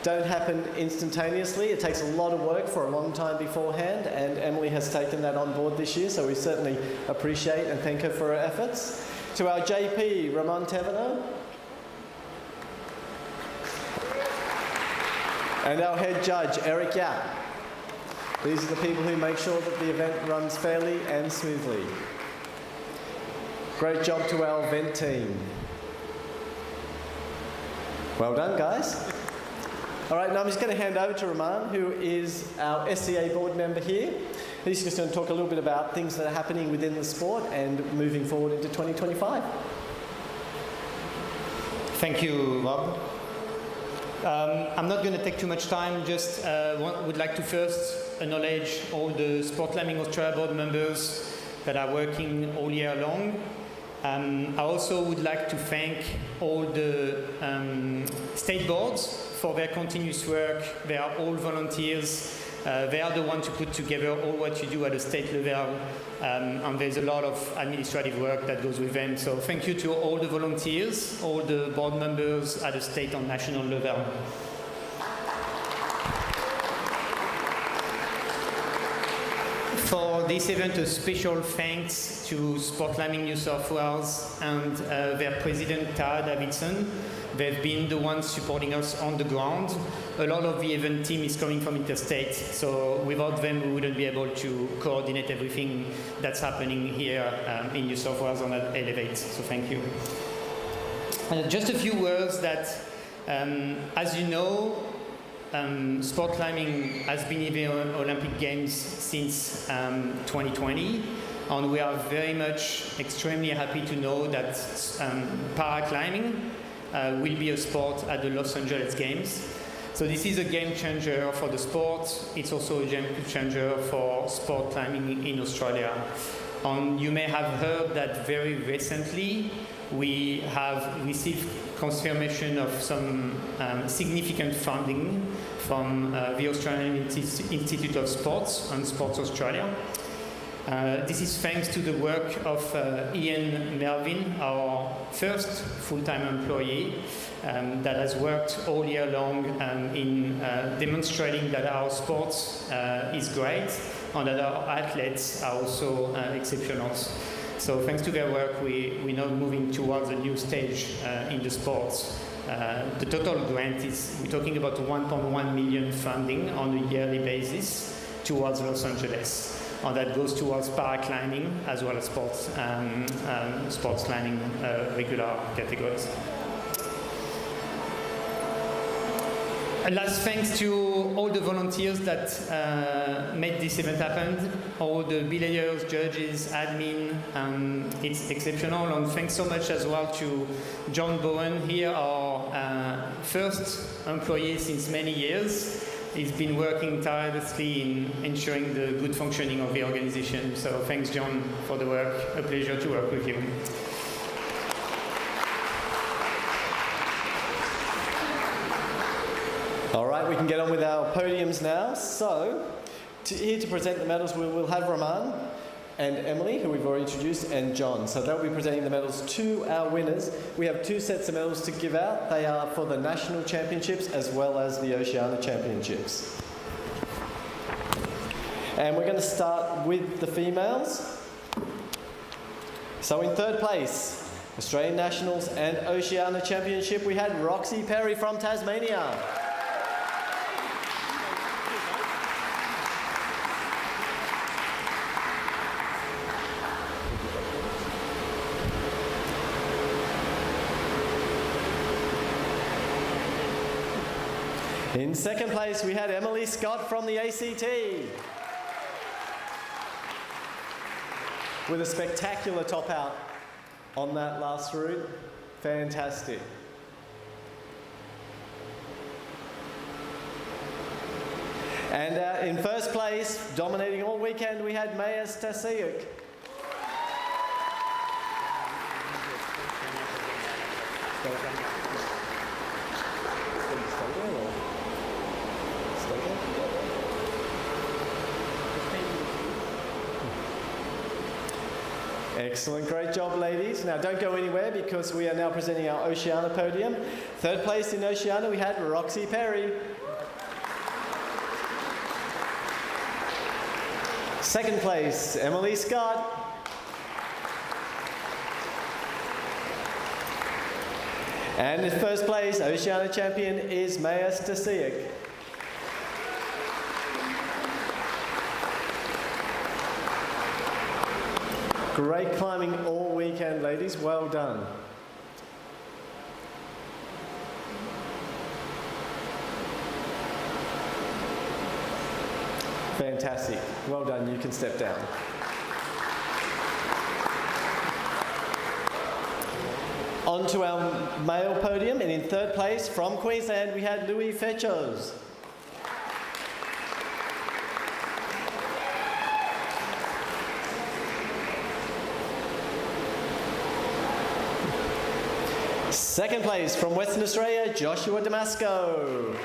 don't happen instantaneously. It takes a lot of work for a long time beforehand, and Emily has taken that on board this year, so we certainly appreciate and thank her for her efforts. To our JP, Ramon Teveno. And our head judge, Eric Yap. These are the people who make sure that the event runs fairly and smoothly. Great job to our event team. Well done, guys. All right, now I'm just going to hand over to Rahman, who is our SCA board member here. He's just going to talk a little bit about things that are happening within the sport and moving forward into 2025. Thank you, Rob. I'm not going to take too much time, just would like to first acknowledge all the Sport Climbing Australia board members that are working all year long. I also would like to thank all the state boards for their continuous work. They are all volunteers. They are the ones to put together all what you do at a state level, and there's a lot of administrative work that goes with them. So thank you to all the volunteers, all the board members at a state and national level. For this event, a special thanks to Sport Climbing New South Wales and their president, Tara Davidson. They've been the ones supporting us on the ground. A lot of the event team is coming from interstate, so without them we wouldn't be able to coordinate everything that's happening here in New South Wales on that Elevate, so thank you. Just a few words that, as you know, sport climbing has been in the Olympic Games since 2020, and we are very much extremely happy to know that para-climbing will be a sport at the Los Angeles Games. So this is a game changer for the sport. It's also a game changer for sport climbing in Australia. And you may have heard that very recently we have received confirmation of some significant funding from the Australian Institute of Sports and Sports Australia. This is thanks to the work of Ian Melvin, our first full-time employee, that has worked all year long in demonstrating that our sports is great and that our athletes are also exceptional. So thanks to their work, we're now moving towards a new stage in the sports. The total grant is, we're talking about 1.1 million funding on a yearly basis towards Los Angeles. And that goes towards para-climbing as well as sports climbing regular categories. And last thanks to all the volunteers that made this event happen, all the belayers, judges, admin, it's exceptional. And thanks so much as well to John Bowen here, our first employee since many years. He's been working tirelessly in ensuring the good functioning of the organization. So thanks, John, for the work. A pleasure to work with you. All right, we can get on with our podiums now. So, here to present the medals, we'll have Rahman and Emily, who we've already introduced, and John. So they'll be presenting the medals to our winners. We have two sets of medals to give out. They are for the National Championships as well as the Oceania Championships. And we're going to start with the females. So in third place, Australian Nationals and Oceania Championship, we had Roxy Perry from Tasmania. In second place, we had Emily Scott from the ACT. With a spectacular top out on that last route. Fantastic. And in first place, dominating all weekend, we had Maya Stasiuk. Excellent, great job ladies. Now don't go anywhere because we are now presenting our Oceania podium. Third place in Oceania we had Roxy Perry. Second place, Emily Scott. And in first place, Oceania champion is Maya Stasiuk. Great climbing all weekend, ladies. Well done. Fantastic. Well done. You can step down. On to our male podium, and in third place from Queensland we had Louis Fechos. Second place from Western Australia, Joshua Damasco.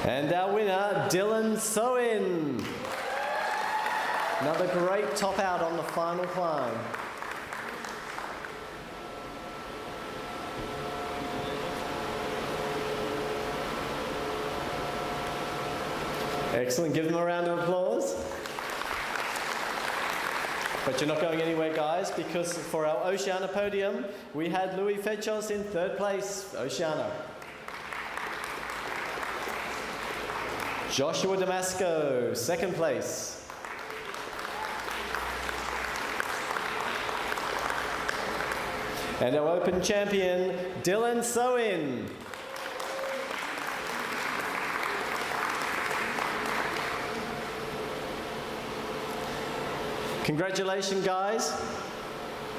And our winner, Dylan Soin. Another great top out on the final climb. Excellent, give them a round of applause. But you're not going anywhere, guys, because for our Oceania podium, we had Louis Fechos in third place, Oceania. Joshua Damasco, second place. And our Open champion, Dylan Soin. Congratulations, guys.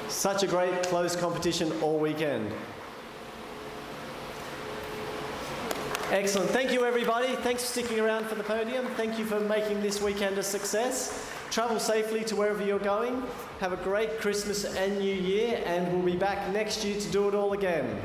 Such a great close competition all weekend. Excellent. Thank you, everybody. Thanks for sticking around for the podium. Thank you for making this weekend a success. Travel safely to wherever you're going. Have a great Christmas and New Year, and we'll be back next year to do it all again.